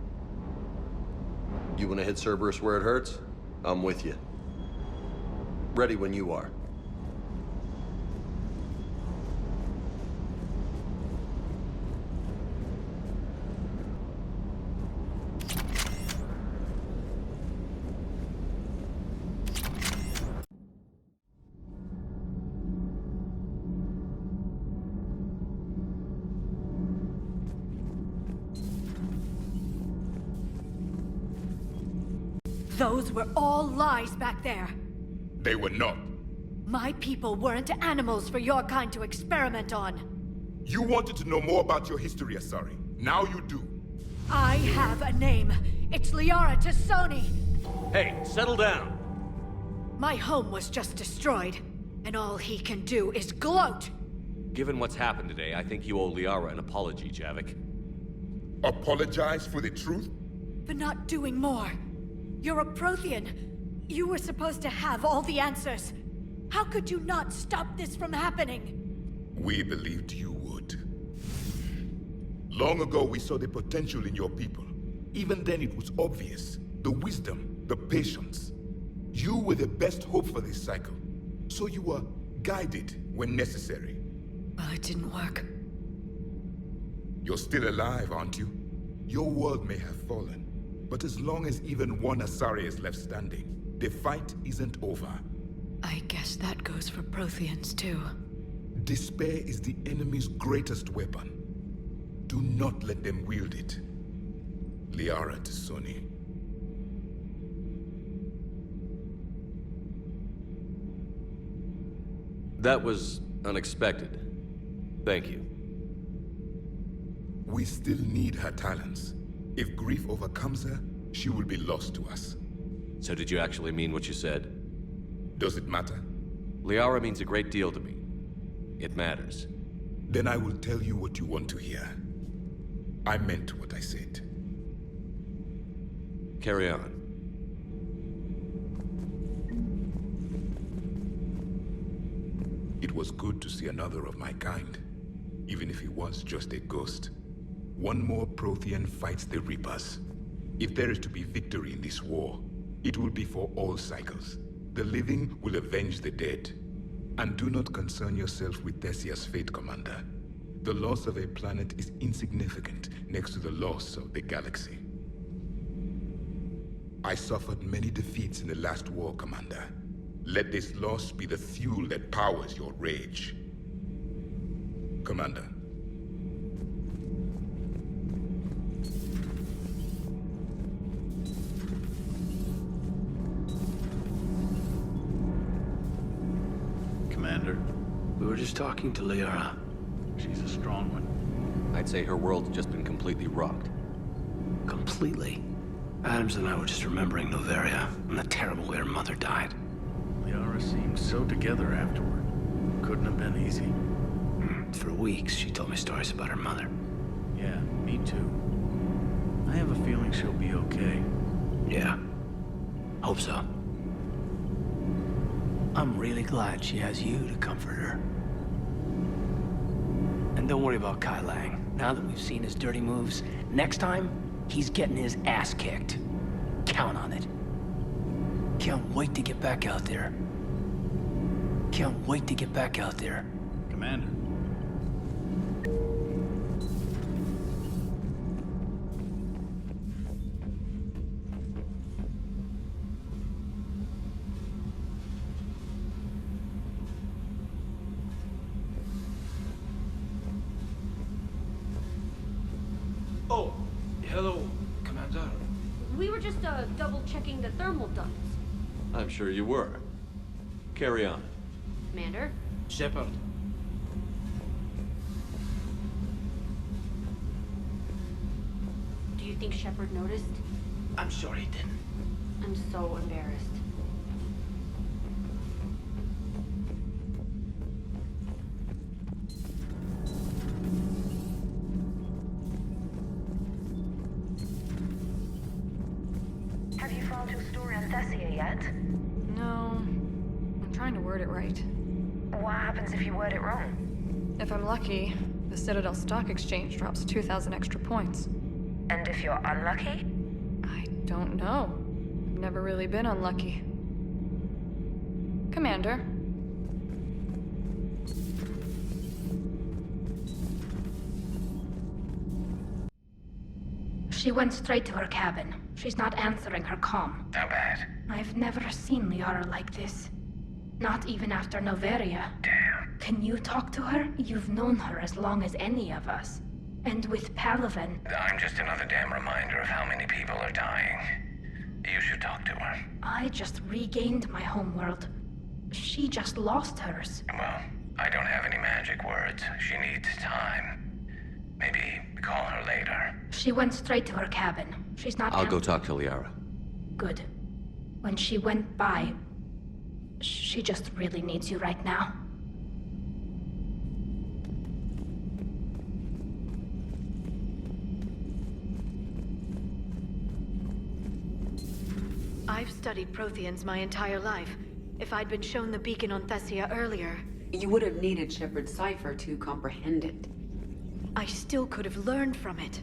[SPEAKER 21] You want to hit Cerberus where it hurts? I'm with you. Ready when you are.
[SPEAKER 6] Those were all lies back there.
[SPEAKER 5] They were not.
[SPEAKER 6] My people weren't animals for your kind to experiment on.
[SPEAKER 5] You wanted to know more about your history, Asari. Now you do.
[SPEAKER 6] I have a name. It's Liara T'Soni.
[SPEAKER 2] Hey, settle down.
[SPEAKER 6] My home was just destroyed, and all he can do is gloat.
[SPEAKER 2] Given what's happened today, I think you owe Liara an apology, Javik.
[SPEAKER 5] Apologize for the truth?
[SPEAKER 6] For not doing more. You're a Prothean. You were supposed to have all the answers. How could you not stop this from happening?
[SPEAKER 5] We believed you would. Long ago, we saw the potential in your people. Even then, it was obvious. The wisdom, the patience. You were the best hope for this cycle. So you were guided when necessary.
[SPEAKER 6] Well, it didn't work.
[SPEAKER 5] You're still alive, aren't you? Your world may have fallen, But as long as even one Asari is left standing, the fight isn't over.
[SPEAKER 4] I guess that goes for Protheans, too.
[SPEAKER 5] Despair is the enemy's greatest weapon. Do not let them wield it. Liara T'Soni.
[SPEAKER 2] That was unexpected. Thank you.
[SPEAKER 5] We still need her talents. If grief overcomes her, she will be lost to us.
[SPEAKER 2] So did you actually mean what you said?
[SPEAKER 5] Does it matter?
[SPEAKER 2] Liara means a great deal to me. It matters.
[SPEAKER 5] Then I will tell you what you want to hear. I meant what I said.
[SPEAKER 2] Carry on.
[SPEAKER 5] It was good to see another of my kind, even if he was just a ghost. One more Prothean fights the Reapers. If there is to be victory in this war, it will be for all cycles. The living will avenge the dead. And do not concern yourself with Thessia's fate, Commander. The loss of a planet is insignificant next to the loss of the galaxy. I suffered many defeats in the last war, Commander. Let this loss be the fuel that powers your rage. Commander.
[SPEAKER 17] Commander, we were just talking to Liara. She's a strong one.
[SPEAKER 2] I'd say her world's just been completely rocked.
[SPEAKER 17] Completely? Adams and I were just remembering Noveria and the terrible way her mother died.
[SPEAKER 1] Liara seemed so together afterward. Couldn't have been easy.
[SPEAKER 17] For weeks, she told me stories about her mother.
[SPEAKER 1] Yeah, me too. I have a feeling she'll be okay.
[SPEAKER 17] Yeah. Hope so. I'm really glad she has you to comfort her. And don't worry about Kai Lang. Now that we've seen his dirty moves, next time, he's getting his ass kicked. Count on it. Can't wait to get back out there. Can't wait to get back out there.
[SPEAKER 1] Commander.
[SPEAKER 22] Oh, hello, Commander.
[SPEAKER 23] We were just double-checking the thermal ducts.
[SPEAKER 2] I'm sure you were. Carry on.
[SPEAKER 23] Commander?
[SPEAKER 22] Shepard.
[SPEAKER 23] Do you think Shepard noticed?
[SPEAKER 22] I'm sure he didn't.
[SPEAKER 23] I'm so embarrassed.
[SPEAKER 16] Have you found your story on Thessia yet?
[SPEAKER 6] No. I'm trying to word it right.
[SPEAKER 16] What happens if you word it wrong?
[SPEAKER 6] If I'm lucky, the Citadel Stock Exchange drops 2,000 extra points.
[SPEAKER 16] And if you're unlucky?
[SPEAKER 6] I don't know. I've never really been unlucky. Commander.
[SPEAKER 24] She went straight to her cabin. She's not answering her comm.
[SPEAKER 14] How bad?
[SPEAKER 24] I've never seen Liara like this. Not even after Noveria.
[SPEAKER 14] Damn.
[SPEAKER 24] Can you talk to her? You've known her as long as any of us. And with Palaven...
[SPEAKER 14] I'm just another damn reminder of how many people are dying. You should talk to her.
[SPEAKER 24] I just regained my homeworld. She just lost hers.
[SPEAKER 14] Well, I don't have any magic words. She needs time. Maybe call her later.
[SPEAKER 24] She went straight to her cabin. She's not...
[SPEAKER 2] I'll go talk to Liara.
[SPEAKER 24] Good. When she went by... She just really needs you right now.
[SPEAKER 4] I've studied Protheans my entire life. If I'd been shown the beacon on Thessia earlier...
[SPEAKER 15] You would have needed Shepard's cipher to comprehend it.
[SPEAKER 4] I still could have learned from it.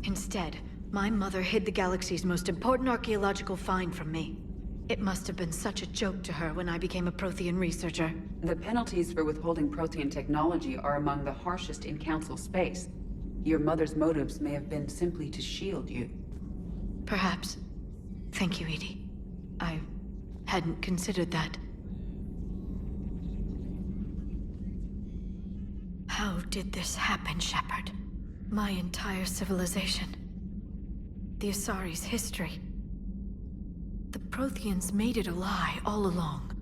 [SPEAKER 4] Instead, my mother hid the galaxy's most important archaeological find from me. It must have been such a joke to her when I became a Prothean researcher.
[SPEAKER 15] The penalties for withholding Prothean technology are among the harshest in Council space. Your mother's motives may have been simply to shield you.
[SPEAKER 4] Perhaps. Thank you, Edie. I hadn't considered that. How did this happen, Shepard? My entire civilization. The Asari's history. The Protheans made it a lie all along,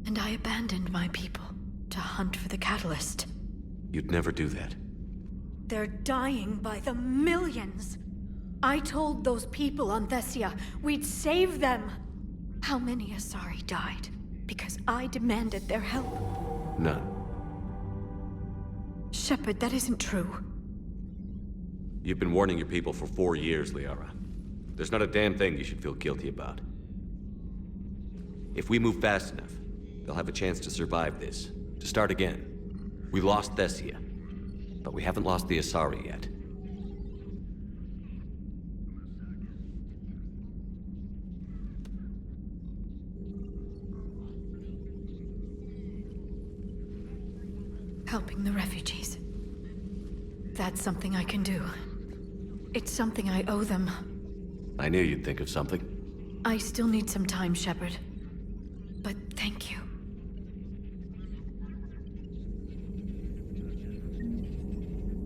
[SPEAKER 4] and I abandoned my people to hunt for the catalyst.
[SPEAKER 2] You'd never do that.
[SPEAKER 4] They're dying by the millions. I told those people on Thessia we'd save them. How many Asari died because I demanded their help?
[SPEAKER 2] None.
[SPEAKER 4] Shepard, that isn't true.
[SPEAKER 2] You've been warning your people for 4 years, Liara. There's not a damn thing you should feel guilty about. If we move fast enough, they'll have a chance to survive this, to start again. We lost Thessia, but we haven't lost the Asari yet.
[SPEAKER 4] Helping the refugees. That's something I can do. It's something I owe them.
[SPEAKER 2] I knew you'd think of something.
[SPEAKER 4] I still need some time, Shepard. But thank you.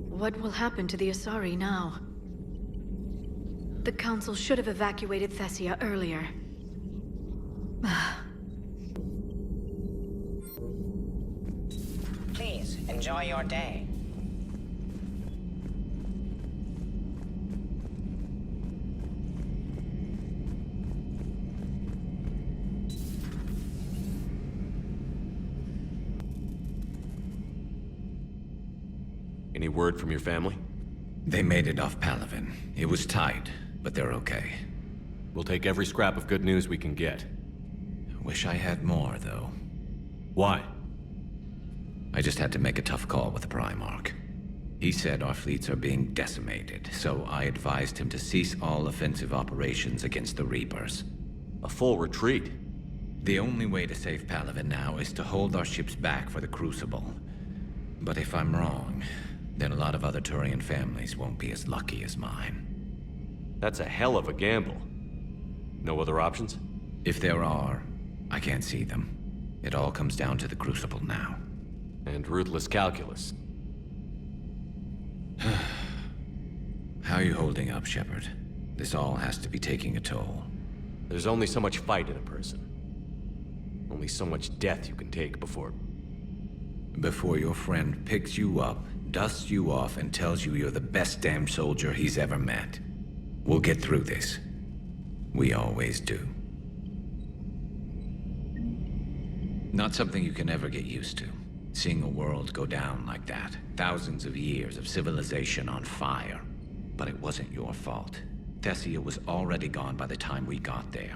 [SPEAKER 4] What will happen to the Asari now? The Council should have evacuated Thessia earlier.
[SPEAKER 7] Please, enjoy your day.
[SPEAKER 2] Any word from your family?
[SPEAKER 9] They made it off Palaven. It was tight, but they're okay.
[SPEAKER 2] We'll take every scrap of good news we can get.
[SPEAKER 9] Wish I had more, though.
[SPEAKER 2] Why?
[SPEAKER 9] I just had to make a tough call with the Primarch. He said our fleets are being decimated, so I advised him to cease all offensive operations against the Reapers.
[SPEAKER 2] A full retreat?
[SPEAKER 9] The only way to save Palaven now is to hold our ships back for the Crucible. But if I'm wrong, then a lot of other Turian families won't be as lucky as mine.
[SPEAKER 2] That's a hell of a gamble. No other options?
[SPEAKER 9] If there are, I can't see them. It all comes down to the Crucible now.
[SPEAKER 2] And ruthless calculus.
[SPEAKER 9] How are you holding up, Shepard? This all has to be taking a toll.
[SPEAKER 2] There's only so much fight in a person. Only so much death you can take before
[SPEAKER 9] your friend picks you up, dusts you off, and tells you you're the best damn soldier he's ever met. We'll get through this. We always do. Not something you can ever get used to. Seeing a world go down like that. Thousands of years of civilization on fire. But it wasn't your fault. Thessia was already gone by the time we got there.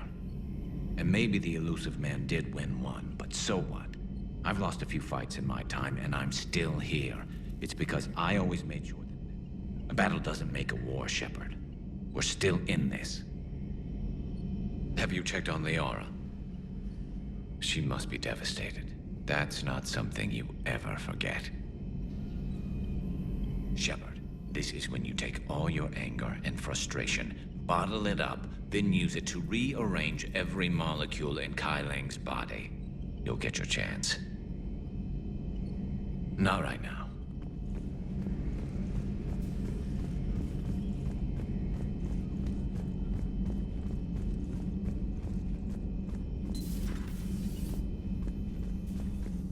[SPEAKER 9] And maybe the Illusive Man did win one, but so what? I've lost a few fights in my time, and I'm still here. It's because I always made sure that a battle doesn't make a war, Shepard. We're still in this. Have you checked on Liara? She must be devastated. That's not something you ever forget. Shepard, this is when you take all your anger and frustration, bottle it up, then use it to rearrange every molecule in Kai Lang's body. You'll get your chance. Not right now.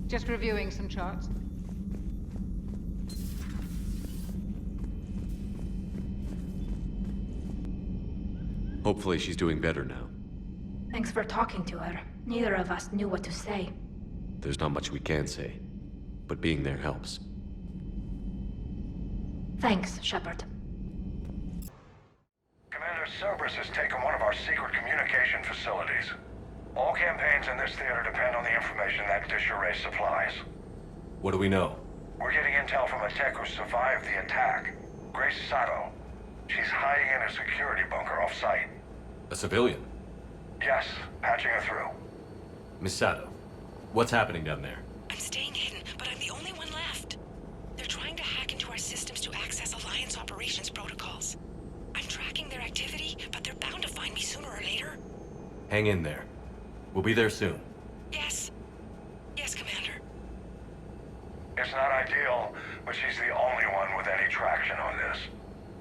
[SPEAKER 10] Just reviewing some charts.
[SPEAKER 2] Hopefully she's doing better now.
[SPEAKER 24] Thanks for talking to her. Neither of us knew what to say.
[SPEAKER 2] There's not much we can say, but being there helps.
[SPEAKER 24] Thanks, Shepard.
[SPEAKER 12] Commander Cerberus has taken one of our secret communication facilities. All campaigns in this theater depend on the information that dish array supplies.
[SPEAKER 2] What do we know?
[SPEAKER 12] We're getting intel from a tech who survived the attack. Grace Sato. She's hiding in a security bunker off-site.
[SPEAKER 2] A civilian?
[SPEAKER 12] Yes, patching her through.
[SPEAKER 2] Miss Sato, what's happening down there?
[SPEAKER 8] I'm staying hidden, but I'm the only one left. They're trying to hack into our systems to access Alliance operations protocols. I'm tracking their activity, but they're bound to find
[SPEAKER 2] Hang in there. We'll be there soon.
[SPEAKER 8] Yes. Yes, Commander.
[SPEAKER 12] It's not ideal, but she's the only one with any traction on this.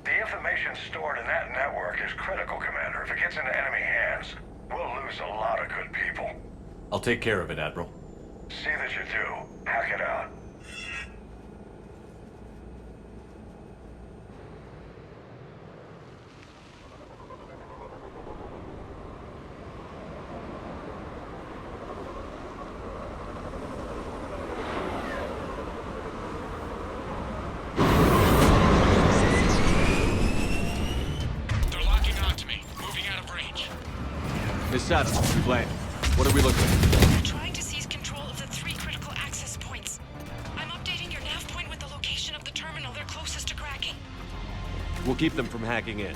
[SPEAKER 12] The information stored in that network is critical, Commander. If it gets into enemy hands, we'll lose a lot of good people.
[SPEAKER 2] I'll take care of it, Admiral.
[SPEAKER 12] See that you do. Hack it out.
[SPEAKER 2] Miss Saddam, we've landed. What are we looking at?
[SPEAKER 8] We're trying to seize control of the 3 critical access points. I'm updating your nav point with the location of the terminal they're closest to cracking.
[SPEAKER 2] We'll keep them from hacking in.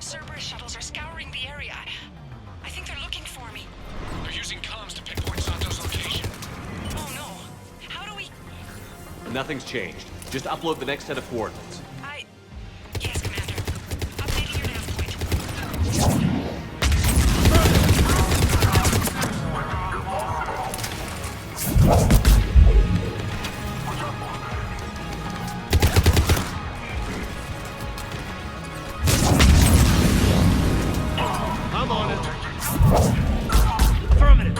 [SPEAKER 8] Cerberus shuttles are scouring the area. I think they're looking for me.
[SPEAKER 22] They're using comms to pinpoint Santo's location.
[SPEAKER 8] Oh no. How do we...
[SPEAKER 2] Nothing's changed. Just upload the next set of coordinates.
[SPEAKER 8] Yes, Commander. Updating your nav point.
[SPEAKER 22] I'm on it. Affirmative.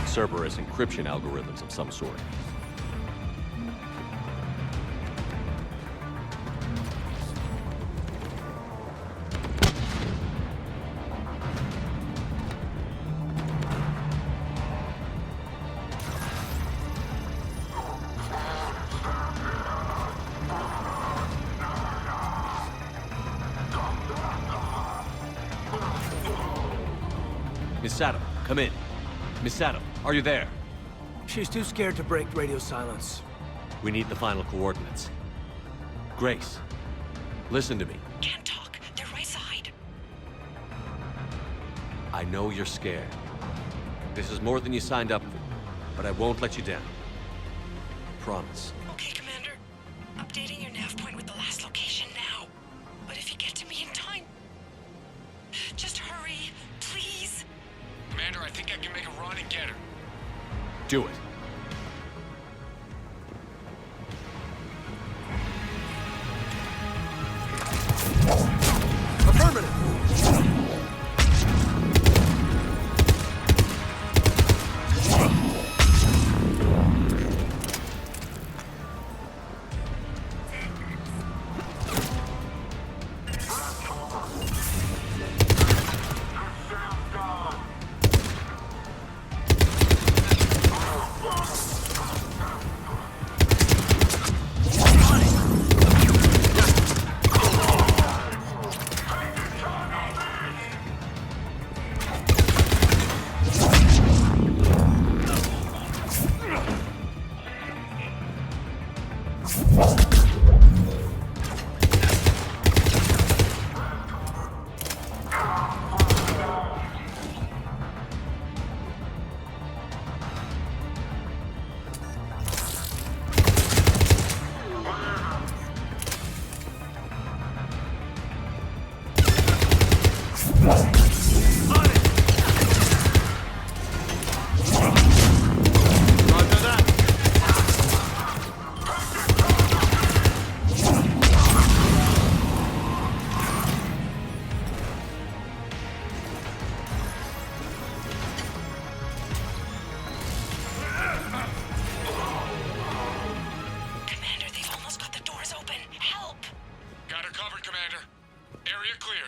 [SPEAKER 2] Cerberus encryption algorithms of some sort. Miss Saddam, come in. Miss Saddam, are you there?
[SPEAKER 17] She's too scared to break radio silence.
[SPEAKER 2] We need the final coordinates. Grace, listen to me.
[SPEAKER 8] Can't talk. They're right side.
[SPEAKER 2] I know you're scared. This is more than you signed up for, but I won't let you down. Promise.
[SPEAKER 8] Okay, Commander. Updating your nav point with the last location now. But if you get to me in time... Just hurry, please.
[SPEAKER 22] Commander, I think I can make a run and get her.
[SPEAKER 2] Do it.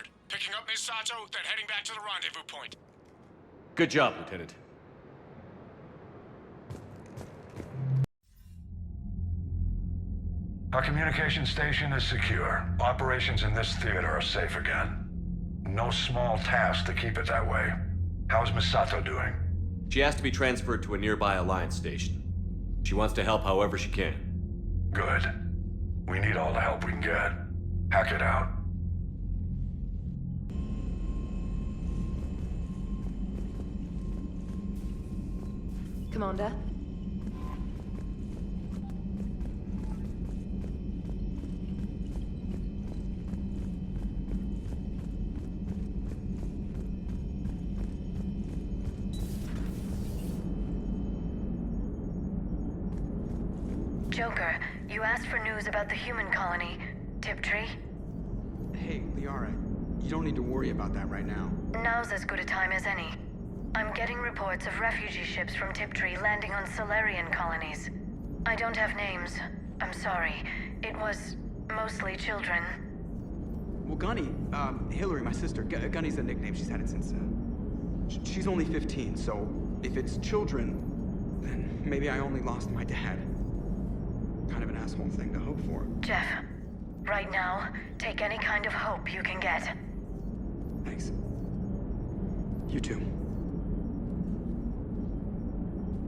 [SPEAKER 22] Shepard. Picking up Ms. Sato, then heading back to the rendezvous point.
[SPEAKER 2] Good job, Lieutenant.
[SPEAKER 12] Our communication station is secure. Operations in this theater are safe again. No small task to keep it that way. How's Miss Sato doing?
[SPEAKER 2] She has to be transferred to a nearby Alliance station. She wants to help however she can.
[SPEAKER 12] Good. We need all the help we can get. Hack it out.
[SPEAKER 20] Commander?
[SPEAKER 4] Joker, you asked for news about the human colony, Tiptree.
[SPEAKER 3] Hey, Liara, you don't need to worry about that right now.
[SPEAKER 4] Now's as good a time as any. I'm getting reports of refugee ships from Tiptree landing on Solarian colonies. I don't have names. I'm sorry. It was mostly children.
[SPEAKER 3] Well, Gunny, Hillary, my sister, Gunny's a nickname. She's had it since, she's only 15, so if it's children, then maybe I only lost my dad. Kind of an asshole thing to hope for.
[SPEAKER 4] Jeff, right now, take any kind of hope you can get.
[SPEAKER 3] Thanks. You too.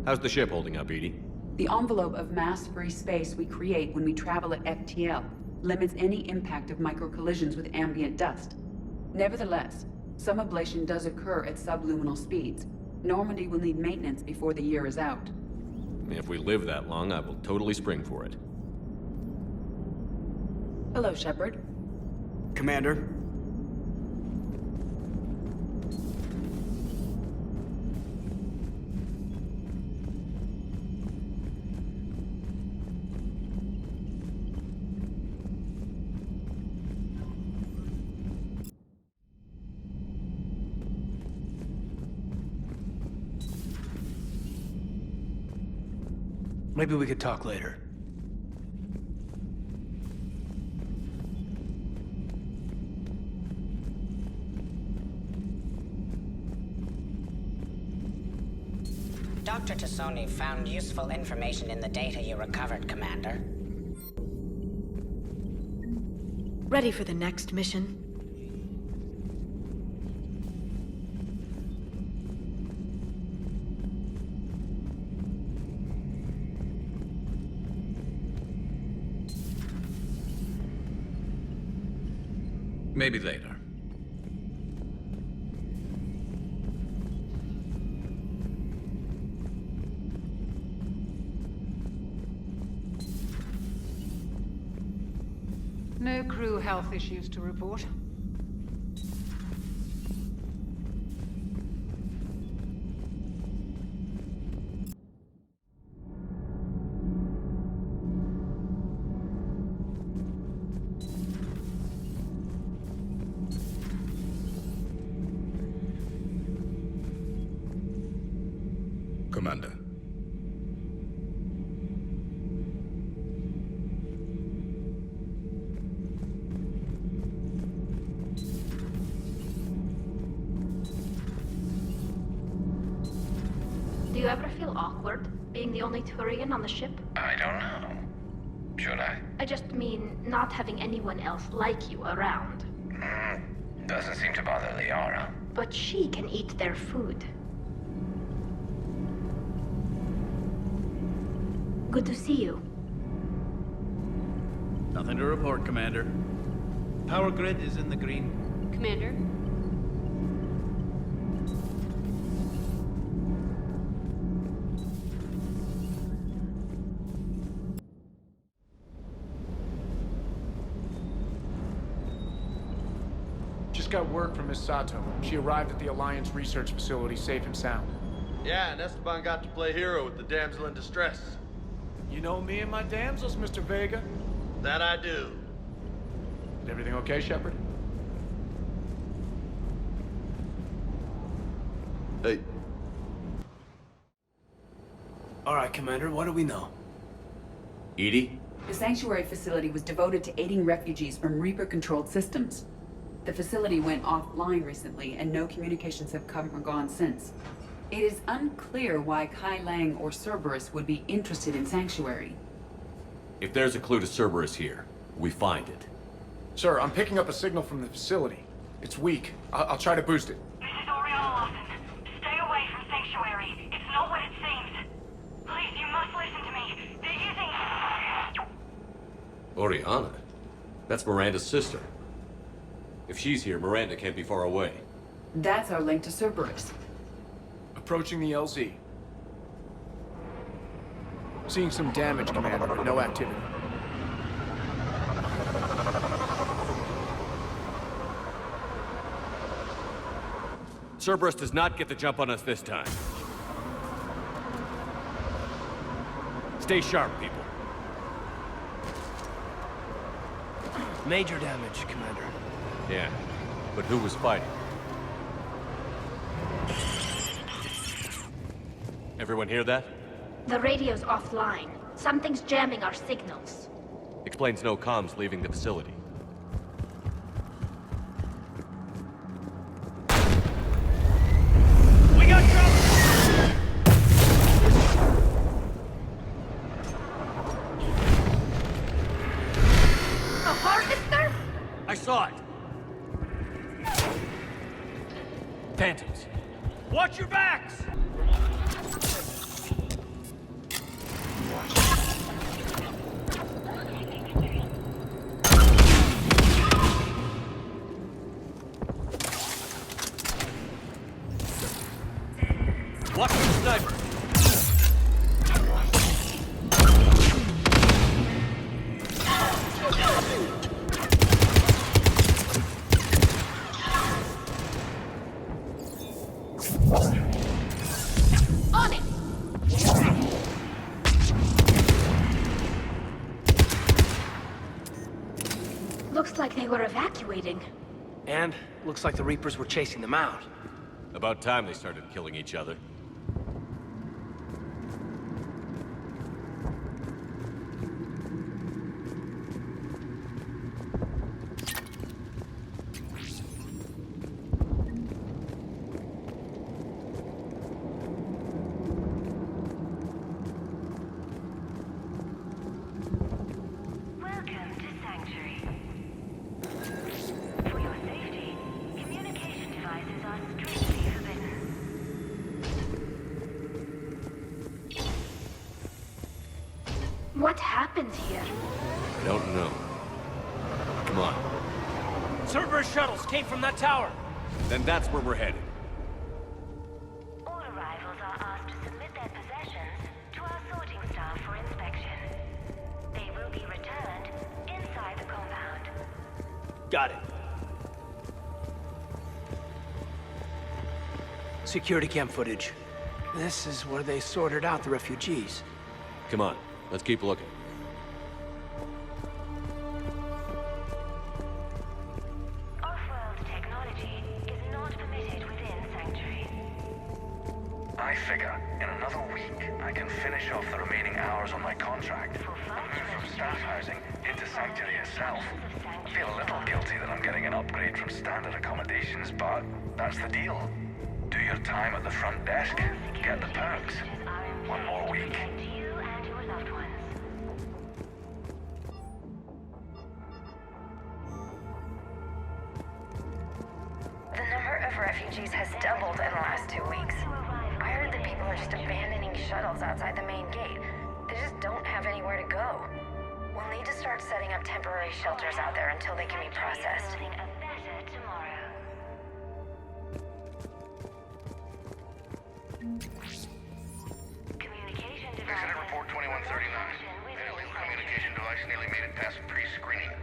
[SPEAKER 2] How's the ship holding up, Edie?
[SPEAKER 15] The envelope of mass-free space we create when we travel at FTL limits any impact of microcollisions with ambient dust. Nevertheless, some ablation does occur at subluminal speeds. Normandy will need maintenance before the year is out.
[SPEAKER 2] If we live that long, I will totally spring for it.
[SPEAKER 15] Hello, Shepard.
[SPEAKER 3] Commander.
[SPEAKER 17] Maybe we could talk later.
[SPEAKER 7] Dr. Tassoni found useful information in the data you recovered, Commander.
[SPEAKER 4] Ready for the next mission?
[SPEAKER 9] Maybe later.
[SPEAKER 10] No crew health issues to report.
[SPEAKER 5] Commander.
[SPEAKER 24] Do you ever feel awkward, being the only Turian on the ship?
[SPEAKER 9] I don't know. Should I?
[SPEAKER 24] I just mean not having anyone else like you around.
[SPEAKER 9] Doesn't seem to bother Liara.
[SPEAKER 24] But she can eat their food. Good to see you.
[SPEAKER 1] Nothing to report, Commander. Power grid is in the green.
[SPEAKER 23] Commander?
[SPEAKER 22] Just got word from Miss Sato. She arrived at the Alliance research facility safe and sound.
[SPEAKER 21] Yeah, and Esteban got to play hero with the damsel in distress.
[SPEAKER 22] You know me and my damsels, Mr. Vega.
[SPEAKER 21] That I do.
[SPEAKER 22] Is everything okay, Shepard?
[SPEAKER 21] Hey.
[SPEAKER 17] All right, Commander, what do we know?
[SPEAKER 2] Edie?
[SPEAKER 15] The Sanctuary facility was devoted to aiding refugees from Reaper-controlled systems. The facility went offline recently, and no communications have come or gone since. It is unclear why Kai Lang or Cerberus would be interested in Sanctuary.
[SPEAKER 2] If there's a clue to Cerberus here, we find it.
[SPEAKER 22] Sir, I'm picking up a signal from the facility. It's weak. I'll try to boost it.
[SPEAKER 8] This is Oriana Lawson. Stay away from Sanctuary. It's not what it seems. Please, you must listen to me. They're using...
[SPEAKER 2] Oriana? That's Miranda's sister. If she's here, Miranda can't be far away.
[SPEAKER 15] That's our link to Cerberus.
[SPEAKER 22] Approaching the LZ. Seeing some damage, Commander, but no activity.
[SPEAKER 2] Cerberus does not get the jump on us this time. Stay sharp, people.
[SPEAKER 17] Major damage, Commander.
[SPEAKER 2] Yeah, but who was fighting? Everyone hear that?
[SPEAKER 24] The radio's offline. Something's jamming our signals.
[SPEAKER 2] Explains no comms leaving the facility.
[SPEAKER 17] We got trouble!
[SPEAKER 24] A harvester?
[SPEAKER 2] I saw it!
[SPEAKER 17] Phantoms. Watch your backs!
[SPEAKER 2] Watch the sniper!
[SPEAKER 24] On it! Looks like they were evacuating.
[SPEAKER 17] And looks like the Reapers were chasing them out.
[SPEAKER 2] About time they started killing each other.
[SPEAKER 8] Welcome to Sanctuary. For your safety, communication devices are strictly forbidden.
[SPEAKER 24] What happened here?
[SPEAKER 2] I don't know. Come on.
[SPEAKER 17] Cerberus shuttles came from that tower.
[SPEAKER 2] Then that's where we're headed.
[SPEAKER 8] All arrivals are asked to submit their possessions to our sorting staff for inspection. They will be returned inside the compound.
[SPEAKER 17] Got it. Security cam footage. This is where they sorted out the refugees.
[SPEAKER 2] Come on, let's keep looking.
[SPEAKER 8] Off-world technology is not permitted within Sanctuary.
[SPEAKER 12] I figure in another week I can finish off the remaining hours on my contract and move from staff housing into Sanctuary itself. I feel a little guilty that I'm getting an upgrade from standard accommodations, but that's the deal. Do your time at the front desk, get the perks. One more week.
[SPEAKER 8] To you and your loved ones.
[SPEAKER 11] The number of refugees has doubled in the last 2 weeks. I heard that people are just abandoning shuttles outside the main gate. They just don't have anywhere to go. We'll need to start setting up temporary shelters out there until they can be processed.
[SPEAKER 8] Building a better tomorrow. Communication device.
[SPEAKER 12] Incident report 2139. A new communication device nearly made it past pre-screening.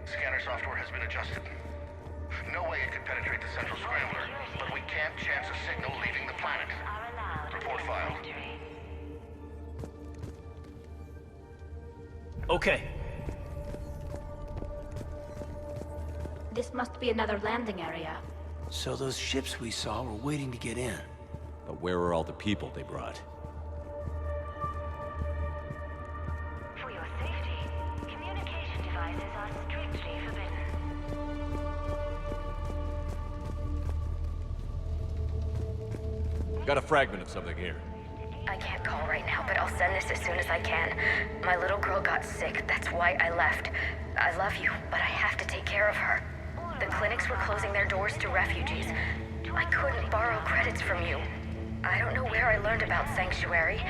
[SPEAKER 12] Scanner software has been adjusted. No way it could penetrate the central scrambler, but we can't chance a signal leaving the planet. Report filed.
[SPEAKER 17] Okay.
[SPEAKER 24] This must be another landing area.
[SPEAKER 17] So those ships we saw were waiting to get in.
[SPEAKER 2] But where are all the people they brought?
[SPEAKER 8] For your safety, communication devices are strictly forbidden.
[SPEAKER 2] Got a fragment of something here.
[SPEAKER 11] I can't call right now, but I'll send this as soon as I can. My little girl got sick, that's why I left. I love you, but I have to take care of her. The clinics were closing their doors to refugees. I couldn't borrow credits from you. I don't know where I learned about Sanctuary.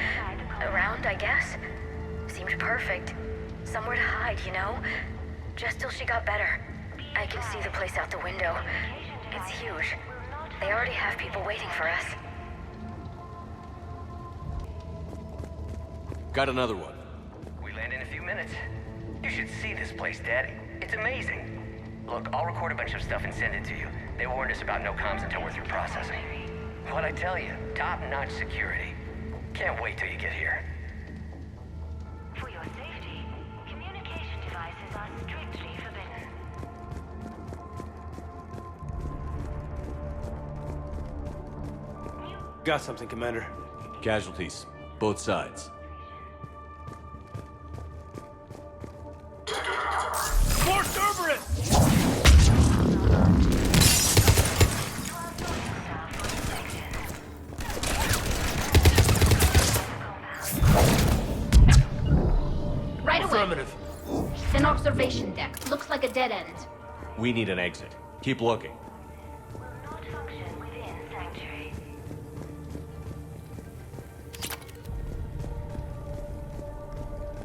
[SPEAKER 11] Around, I guess. Seemed perfect. Somewhere to hide, you know? Just till she got better. I can see the place out the window. It's huge. They already have people waiting for us.
[SPEAKER 2] Got another one.
[SPEAKER 13] We land in a few minutes. You should see this place, Daddy. It's amazing. Look, I'll record a bunch of stuff and send it to you. They warned us about no comms until we're through processing. What'd I tell you? Top-notch security. Can't wait till you get here.
[SPEAKER 14] For your safety, communication devices are strictly forbidden.
[SPEAKER 17] Got something, Commander.
[SPEAKER 2] Casualties. Both sides.
[SPEAKER 17] More Cerberus!
[SPEAKER 24] Right away.
[SPEAKER 2] Affirmative.
[SPEAKER 24] An observation deck. Looks like a dead end.
[SPEAKER 2] We need an exit. Keep looking.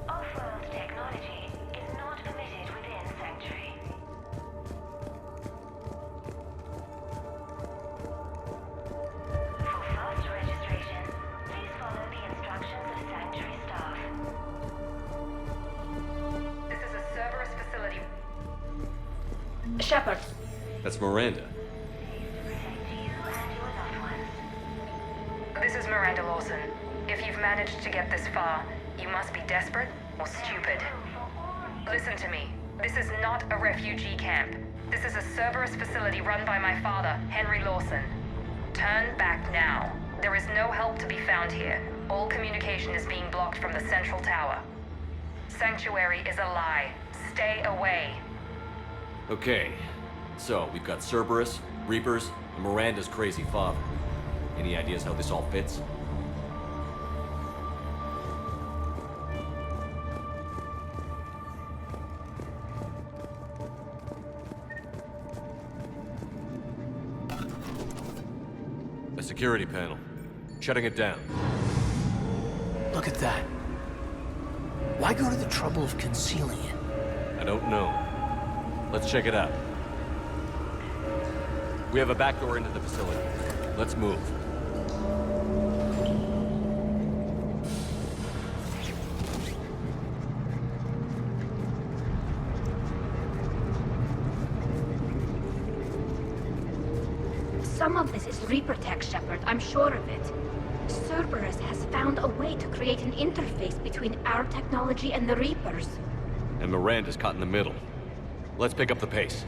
[SPEAKER 14] Off-world technology is not permitted within Sanctuary. For fast registration, please follow the instructions of Sanctuary staff.
[SPEAKER 16] This is a Cerberus facility.
[SPEAKER 24] Shepard.
[SPEAKER 2] That's Miranda.
[SPEAKER 16] This is Miranda Lawson. If you've managed to get this far, you must be desperate or stupid. Listen to me. This is not a refugee camp. This is a Cerberus facility run by my father, Henry Lawson. Turn back now. There is no help to be found here. All communication is being blocked from the central tower. Sanctuary is a lie. Stay away.
[SPEAKER 2] Okay. So, we've got Cerberus, Reapers, and Miranda's crazy father. Any ideas how this all fits? A security panel. Shutting it down.
[SPEAKER 17] Look at that. Why go to the trouble of concealing it?
[SPEAKER 2] I don't know. Let's check it out. We have a back door into the facility. Let's move.
[SPEAKER 24] Some of this is Reaper tech, Shepard. I'm sure of it. Cerberus has found a way to create an interface between our technology and the Reapers.
[SPEAKER 2] And Miranda's caught in the middle. Let's pick up the pace.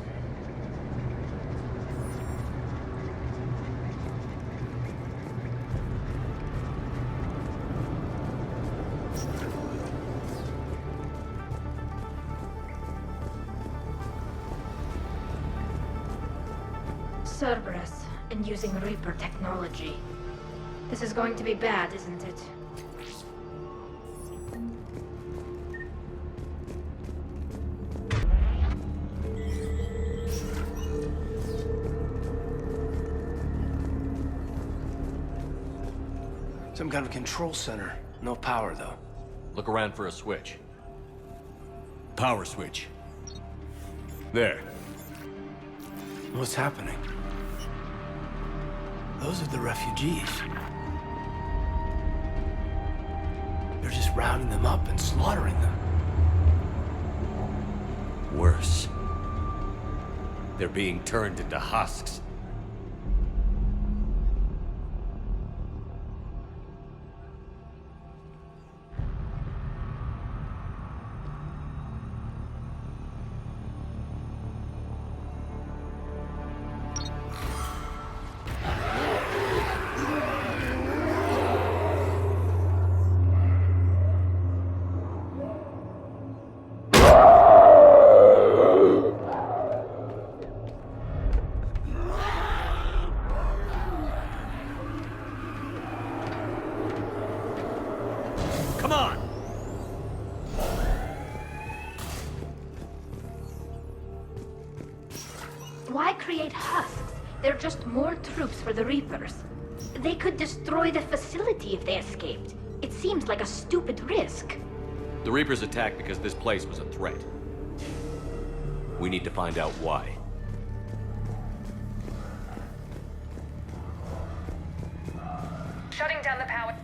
[SPEAKER 24] Cerberus, and using Reaper technology. This is going to be bad, isn't it?
[SPEAKER 17] Some kind of control center. No power, though.
[SPEAKER 2] Look around for a switch. Power switch. There.
[SPEAKER 17] What's happening? Those are the refugees. They're just rounding them up and slaughtering them.
[SPEAKER 2] Worse. They're being turned into husks.
[SPEAKER 24] just more troops for the Reapers. They could destroy the facility if they escaped. It seems like a stupid risk.
[SPEAKER 2] The Reapers attacked because this place was a threat. We need to find out why.
[SPEAKER 16] Shutting down the power.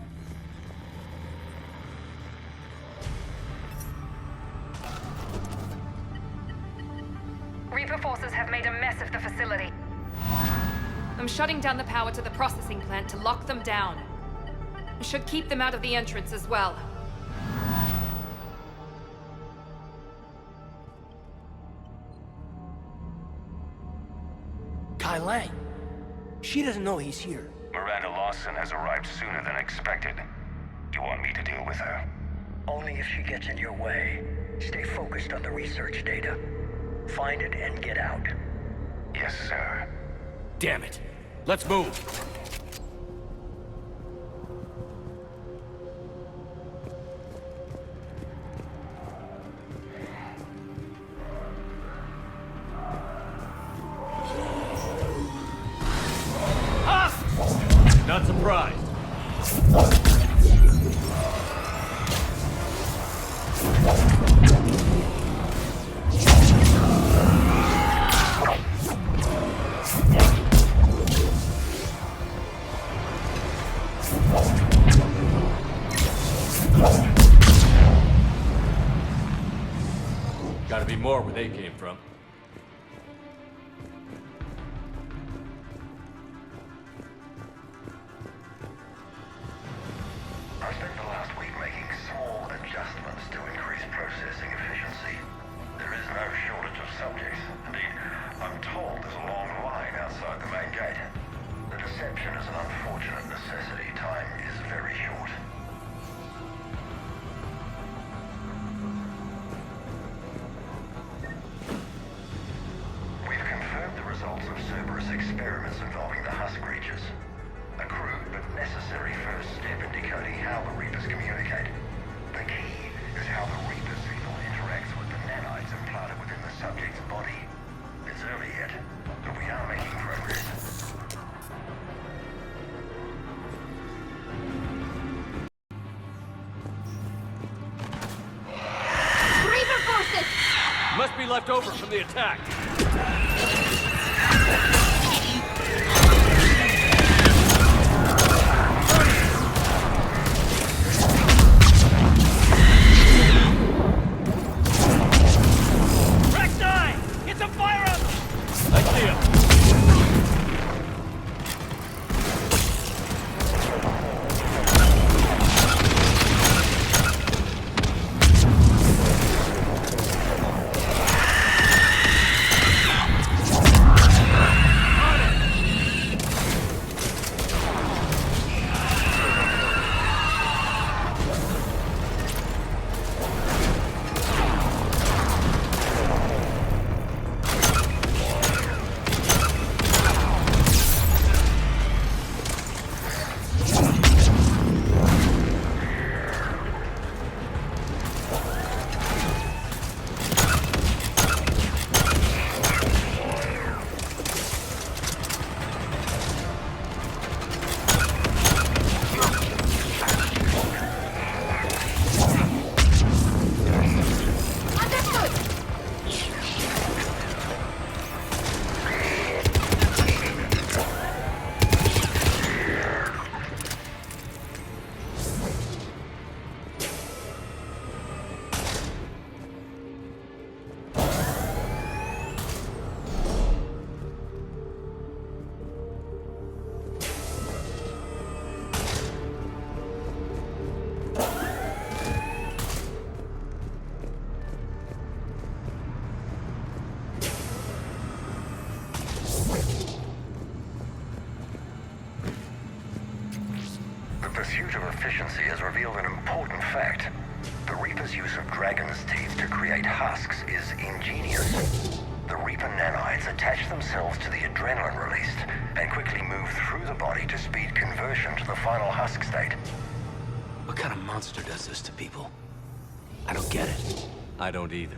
[SPEAKER 16] Reaper forces have made a mess of the facility.
[SPEAKER 6] I'm shutting down the power to the processing plant to lock them down. I should keep them out of the entrance as well.
[SPEAKER 17] Kai Lang. She doesn't know he's here.
[SPEAKER 12] Miranda Lawson has arrived sooner than expected. Do you want me to deal with her?
[SPEAKER 18] Only if she gets in your way. Stay focused on the research data. Find it and get out.
[SPEAKER 12] Yes, sir.
[SPEAKER 2] Damn it. Let's move. Not surprised. Gotta be more where they came from.
[SPEAKER 12] I spent the last week making small adjustments to increase processing efficiency. There is no shortage of subjects. Indeed, I'm told there's a long line outside the main gate. The deception is an unfortunate necessity. Time is very short. We've confirmed the results of Cerberus experiments involving the husk creatures. A crude but necessary first step in decoding how the Reapers communicate. The key is how the Reaper signal interacts with the nanites implanted within the subject's body. It's early yet, but we are making progress.
[SPEAKER 24] Reaper forces!
[SPEAKER 2] Must be left over from the attack.
[SPEAKER 8] It's a fire up!
[SPEAKER 2] I see him.
[SPEAKER 12] Pursuit of efficiency has revealed an important fact. The Reaper's use of Dragon's teeth to create husks is ingenious. The Reaper nanites attach themselves to the adrenaline released and quickly move through the body to speed conversion to the final husk state.
[SPEAKER 17] What kind of monster does this to people? I don't get it.
[SPEAKER 2] I don't either.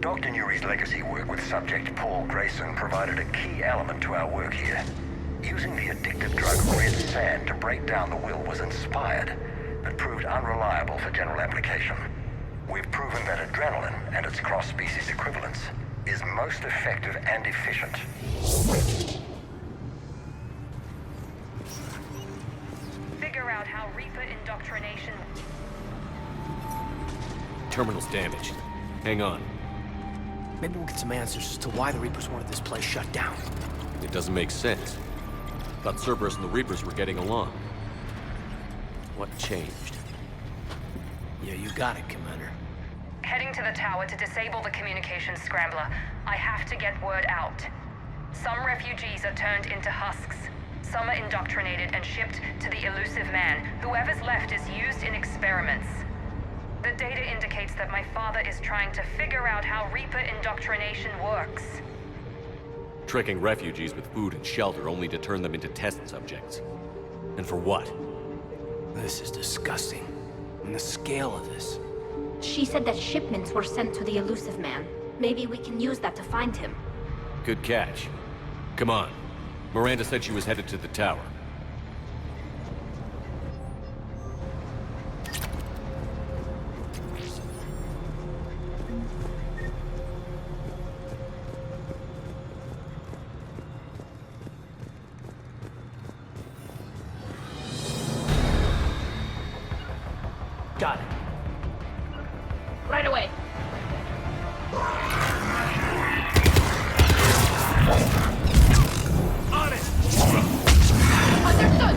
[SPEAKER 12] Dr. Nuri's legacy work with subject Paul Grayson provided a key element to our work here. Using the addictive drug red sand to break down the will was inspired, but proved unreliable for general application. We've proven that adrenaline and its cross-species equivalents is most effective and efficient.
[SPEAKER 16] Figure out how Reaper indoctrination...
[SPEAKER 2] Terminal's damaged. Hang on.
[SPEAKER 17] Maybe we'll get some answers as to why the Reapers wanted this place shut down.
[SPEAKER 2] It doesn't make sense. Thought Cerberus and the Reapers were getting along. What changed?
[SPEAKER 17] Yeah, you got it, Commander.
[SPEAKER 16] Heading to the tower to disable the communications scrambler. I have to get word out. Some refugees are turned into husks. Some are indoctrinated and shipped to the elusive man. Whoever's left is used in experiments. The data indicates that my father is trying to figure out how Reaper indoctrination works.
[SPEAKER 2] Tricking refugees with food and shelter only to turn them into test subjects. And for what?
[SPEAKER 17] This is disgusting. And the scale of this.
[SPEAKER 24] She said that shipments were sent to the elusive man. Maybe we can use that to find him.
[SPEAKER 2] Good catch. Come on. Miranda said she was headed to the tower.
[SPEAKER 17] Got it.
[SPEAKER 24] Right away.
[SPEAKER 2] On it!
[SPEAKER 24] Understood.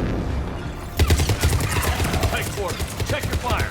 [SPEAKER 2] Take quarter. Check your fire.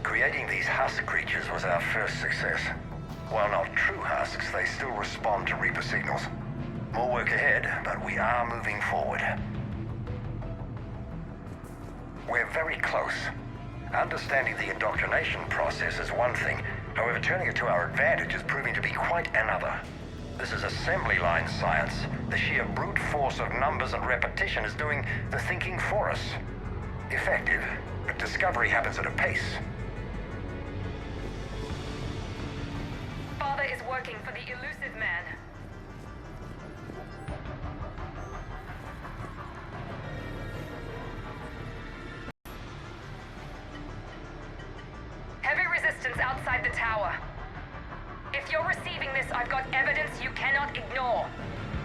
[SPEAKER 12] Creating these husk creatures was our first success. While not true husks, they still respond to Reaper signals. More work ahead, but we are moving forward. We're very close. Understanding the indoctrination process is one thing. However, turning it to our advantage is proving to be quite another. This is assembly line science. The sheer brute force of numbers and repetition is doing the thinking for us. Effective, but discovery happens at a pace.
[SPEAKER 16] Father is working for the elusive man. Heavy resistance outside the tower. If you're receiving this, I've got evidence you cannot ignore.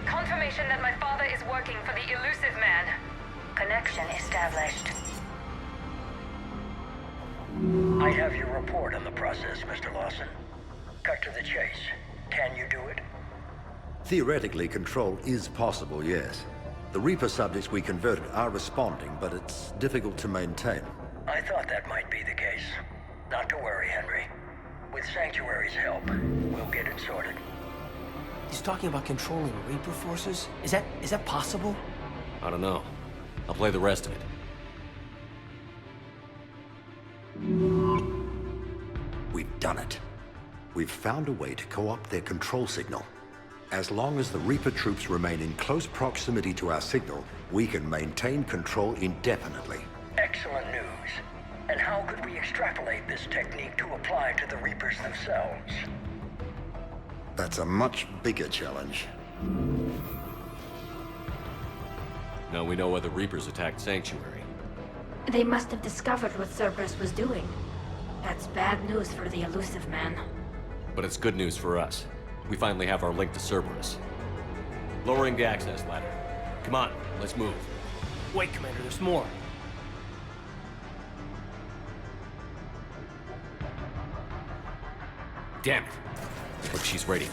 [SPEAKER 16] Confirmation that my father is working for the elusive man.
[SPEAKER 11] Connection established.
[SPEAKER 18] I have your report on the process, Mr. Lawson. Cut to the chase. Can you do it?
[SPEAKER 3] Theoretically, control is possible, yes. The Reaper subjects we converted are responding, but it's difficult to maintain.
[SPEAKER 18] I thought that might be the case. Not to worry, Henry. With Sanctuary's help, we'll get it sorted.
[SPEAKER 17] He's talking about controlling Reaper forces? Is that possible?
[SPEAKER 2] I don't know. I'll play the rest of it.
[SPEAKER 3] We've done it. We've found a way to co-opt their control signal. As long as the Reaper troops remain in close proximity to our signal, we can maintain control indefinitely.
[SPEAKER 18] Excellent news. And how could we extrapolate this technique to apply to the Reapers themselves?
[SPEAKER 3] That's a much bigger challenge.
[SPEAKER 2] Now we know why the Reapers attacked Sanctuary.
[SPEAKER 24] They must have discovered what Cerberus was doing. That's bad news for the Elusive Man.
[SPEAKER 2] But it's good news for us. We finally have our link to Cerberus. Lowering the access ladder. Come on, let's move.
[SPEAKER 17] Wait, Commander, there's more.
[SPEAKER 2] Damn it. Look, she's ready.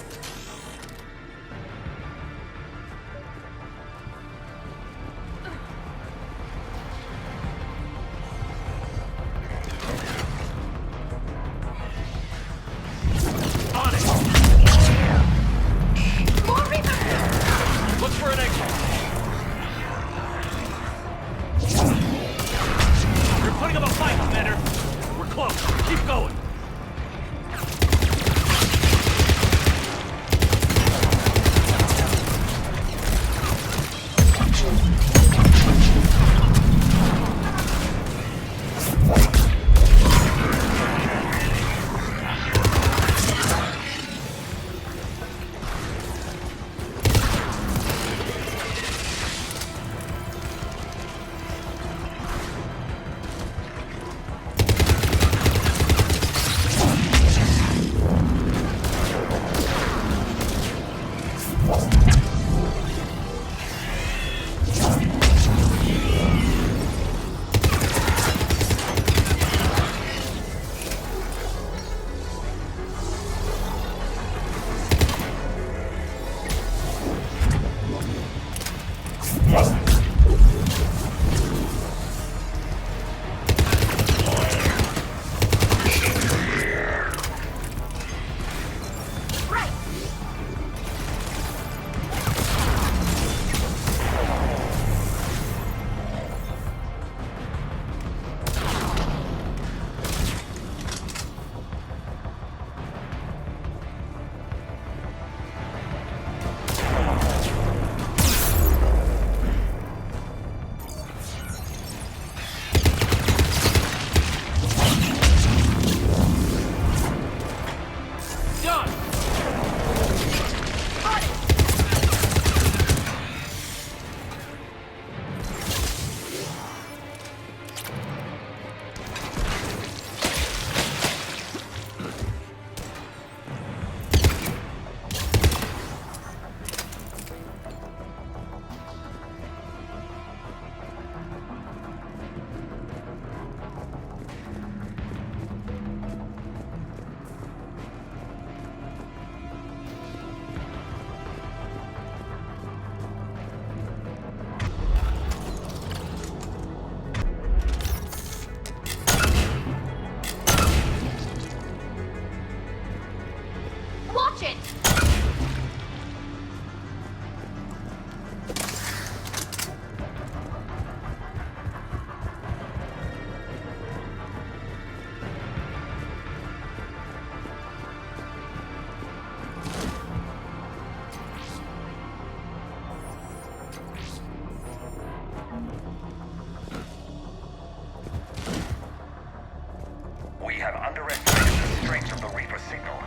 [SPEAKER 12] We have underestimated the strength of the Reaper signal.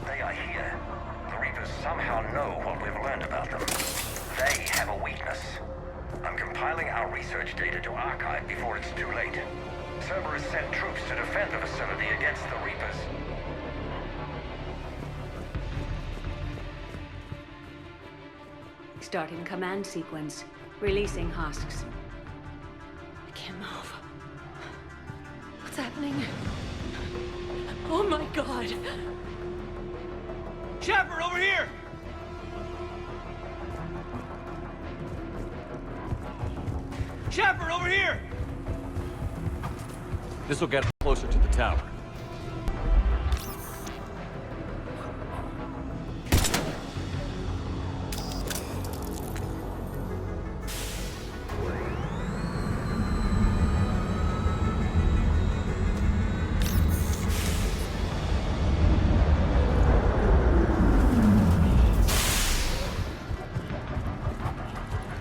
[SPEAKER 12] They are here. The Reapers somehow know what we've learned about them. They have a weakness. I'm compiling our research data to archive before it's too late. Cerberus sent troops to defend the facility against the Reapers.
[SPEAKER 23] Starting command sequence. Releasing husks. I can't move. What's happening? Oh my god!
[SPEAKER 17] Shepard, over here! Shepard, over here!
[SPEAKER 2] This will get us closer to the tower.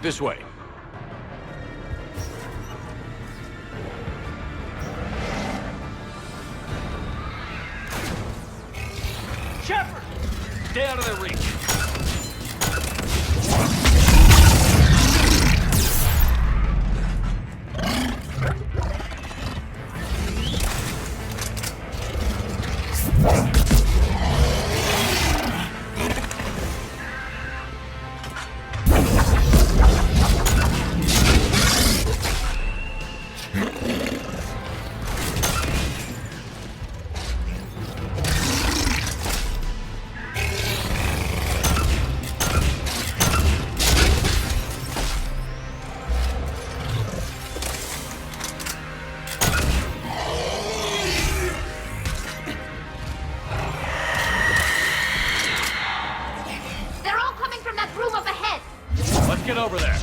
[SPEAKER 2] This way.
[SPEAKER 17] Shepard!
[SPEAKER 2] Stay out of their reach.
[SPEAKER 24] They're all coming from that room up ahead!
[SPEAKER 2] Let's get over there.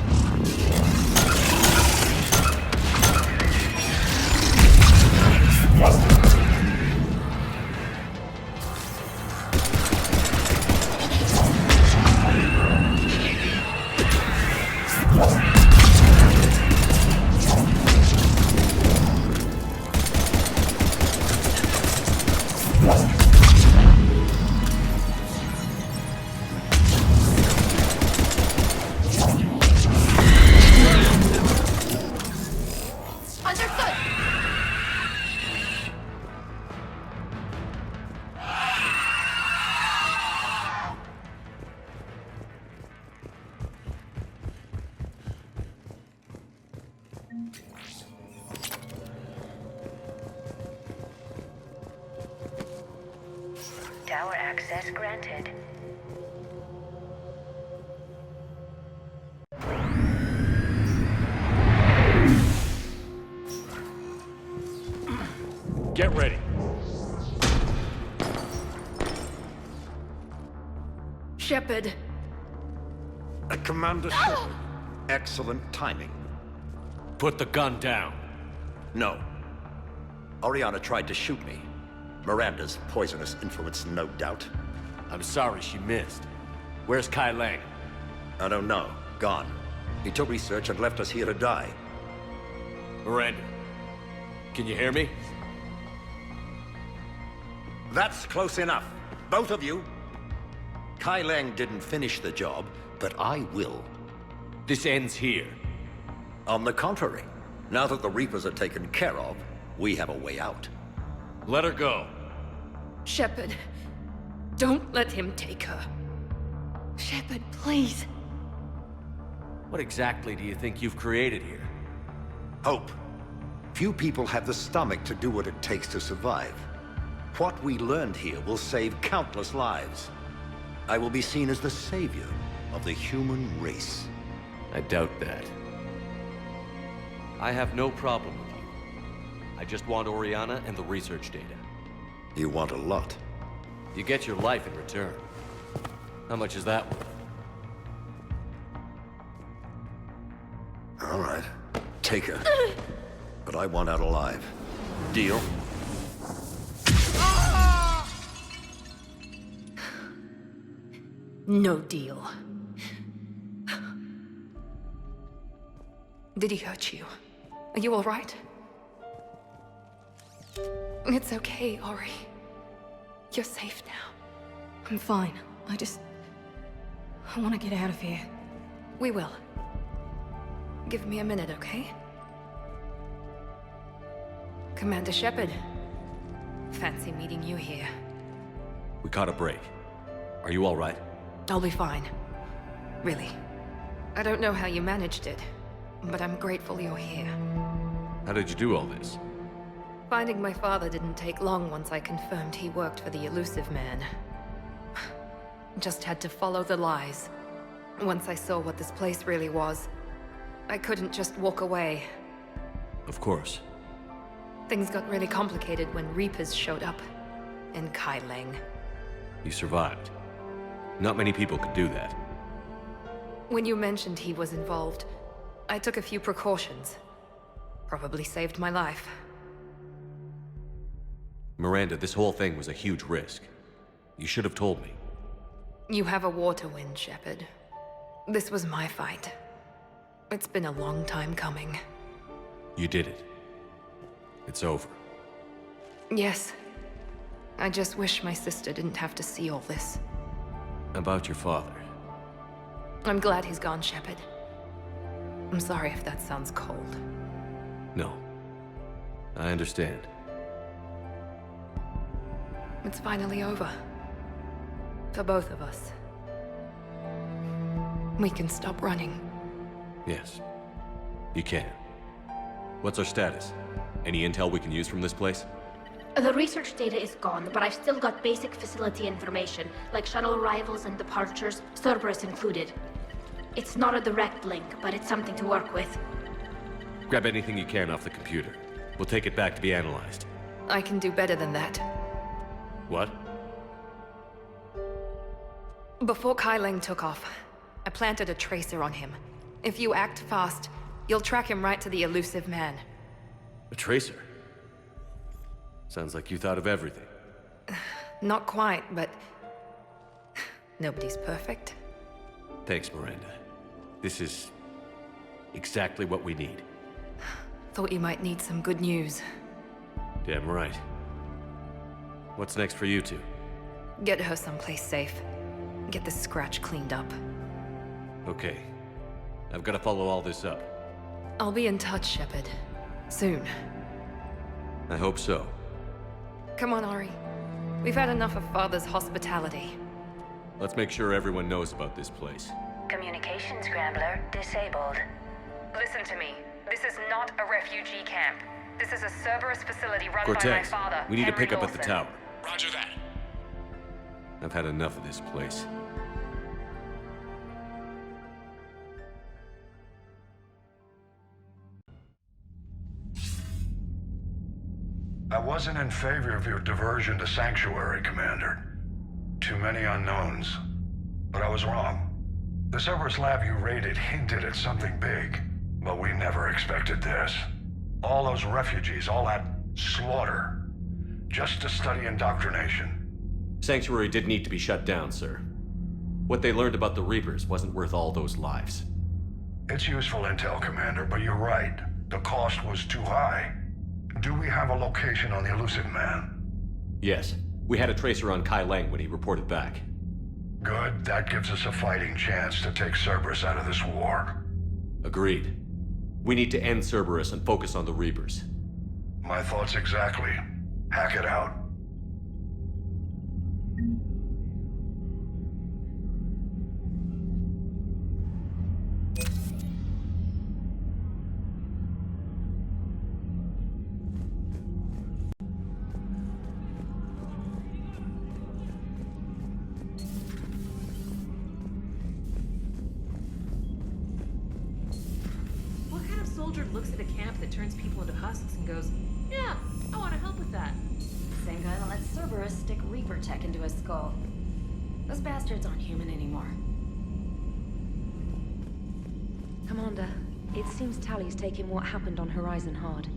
[SPEAKER 24] Understood!
[SPEAKER 11] Tower access granted.
[SPEAKER 2] Get ready.
[SPEAKER 6] Shepard.
[SPEAKER 3] Commander Shepard. Excellent timing.
[SPEAKER 2] Put the gun down.
[SPEAKER 3] No. Oriana tried to shoot me. Miranda's poisonous influence, no doubt.
[SPEAKER 2] I'm sorry she missed. Where's Kai Lang?
[SPEAKER 3] I don't know. Gone. He took research and left us here to die.
[SPEAKER 2] Miranda, can you hear me?
[SPEAKER 3] That's close enough. Both of you. Kai Lang didn't finish the job, but I will.
[SPEAKER 2] This ends here.
[SPEAKER 3] On the contrary, now that the Reapers are taken care of, we have a way out.
[SPEAKER 2] Let her go.
[SPEAKER 6] Shepard. Don't let him take her. Shepard, please.
[SPEAKER 2] What exactly do you think you've created here?
[SPEAKER 3] Hope. Few people have the stomach to do what it takes to survive. What we learned here will save countless lives. I will be seen as the savior of the human race.
[SPEAKER 2] I doubt that. I have no problem with you. I just want Oriana and the research data.
[SPEAKER 3] You want a lot.
[SPEAKER 2] You get your life in return. How much is that worth?
[SPEAKER 3] All right. Take her. But I want out alive. Deal?
[SPEAKER 6] No deal. Did he hurt you? Are you all right? It's okay, Ori. You're safe now. I'm fine. I want to get out of here. We will. Give me a minute, okay? Commander Shepard. Fancy meeting you here.
[SPEAKER 2] We caught a break. Are you all right?
[SPEAKER 6] I'll be fine. Really. I don't know how you managed it, but I'm grateful you're here.
[SPEAKER 2] How did you do all this?
[SPEAKER 6] Finding my father didn't take long once I confirmed he worked for the Elusive Man. Just had to follow the lies. Once I saw what this place really was, I couldn't just walk away.
[SPEAKER 2] Of course.
[SPEAKER 6] Things got really complicated when Reapers showed up. And Kai Lang.
[SPEAKER 2] You survived. Not many people could do that.
[SPEAKER 6] When you mentioned he was involved, I took a few precautions. Probably saved my life.
[SPEAKER 2] Miranda, this whole thing was a huge risk. You should have told me.
[SPEAKER 6] You have a war to win, Shepard. This was my fight. It's been a long time coming.
[SPEAKER 2] You did it. It's over.
[SPEAKER 6] Yes. I just wish my sister didn't have to see all this.
[SPEAKER 2] About your father.
[SPEAKER 6] I'm glad he's gone, Shepard. I'm sorry if that sounds cold.
[SPEAKER 2] No. I understand.
[SPEAKER 6] It's finally over. For both of us. We can stop running.
[SPEAKER 2] Yes. You can. What's our status? Any intel we can use from this place?
[SPEAKER 24] The research data is gone, but I've still got basic facility information, like shuttle arrivals and departures, Cerberus included. It's not a direct link, but it's something to work with.
[SPEAKER 2] Grab anything you can off the computer. We'll take it back to be analyzed.
[SPEAKER 6] I can do better than that.
[SPEAKER 2] What?
[SPEAKER 6] Before Kai Leng took off, I planted a tracer on him. If you act fast, you'll track him right to the Illusive Man.
[SPEAKER 2] A tracer? Sounds like you thought of everything.
[SPEAKER 6] Not quite, but... nobody's perfect.
[SPEAKER 2] Thanks, Miranda. This is... exactly what we need.
[SPEAKER 6] Thought you might need some good news.
[SPEAKER 2] Damn right. What's next for you two?
[SPEAKER 6] Get her someplace safe. Get the scratch cleaned up.
[SPEAKER 2] Okay. I've got to follow all this up.
[SPEAKER 6] I'll be in touch, Shepard. Soon.
[SPEAKER 2] I hope so.
[SPEAKER 6] Come on, Ari. We've had enough of Father's hospitality.
[SPEAKER 2] Let's make sure everyone knows about this place.
[SPEAKER 11] Communication scrambler disabled.
[SPEAKER 16] Listen to me. This is not a refugee camp. This is a Cerberus facility run by my
[SPEAKER 2] Cortez,
[SPEAKER 16] father,
[SPEAKER 2] we need to
[SPEAKER 16] Henry
[SPEAKER 2] pick up at the
[SPEAKER 16] Lawson.
[SPEAKER 2] tower.
[SPEAKER 4] Roger that.
[SPEAKER 2] I've had enough of this place.
[SPEAKER 12] I wasn't in favor of your diversion to Sanctuary, Commander. Too many unknowns. But I was wrong. The Cerberus lab you raided hinted at something big, but we never expected this. All those refugees, all that slaughter, just to study indoctrination.
[SPEAKER 2] Sanctuary did need to be shut down, sir. What they learned about the Reapers wasn't worth all those lives.
[SPEAKER 12] It's useful intel, Commander, but you're right. The cost was too high. Do we have a location on the Illusive Man?
[SPEAKER 2] Yes. We had a tracer on Kai Leng when he reported back.
[SPEAKER 12] Good. That gives us a fighting chance to take Cerberus out of this war.
[SPEAKER 2] Agreed. We need to end Cerberus and focus on the Reapers.
[SPEAKER 12] My thoughts exactly. Hack it out.
[SPEAKER 7] What kind of soldier looks at a camp that turns people into husks and goes, yeah, I want to help with that?
[SPEAKER 19] Same guy that lets Cerberus stick Reaper tech into his skull. Those bastards aren't human anymore.
[SPEAKER 20] Commander, it seems Tally's taking what happened on Horizon hard.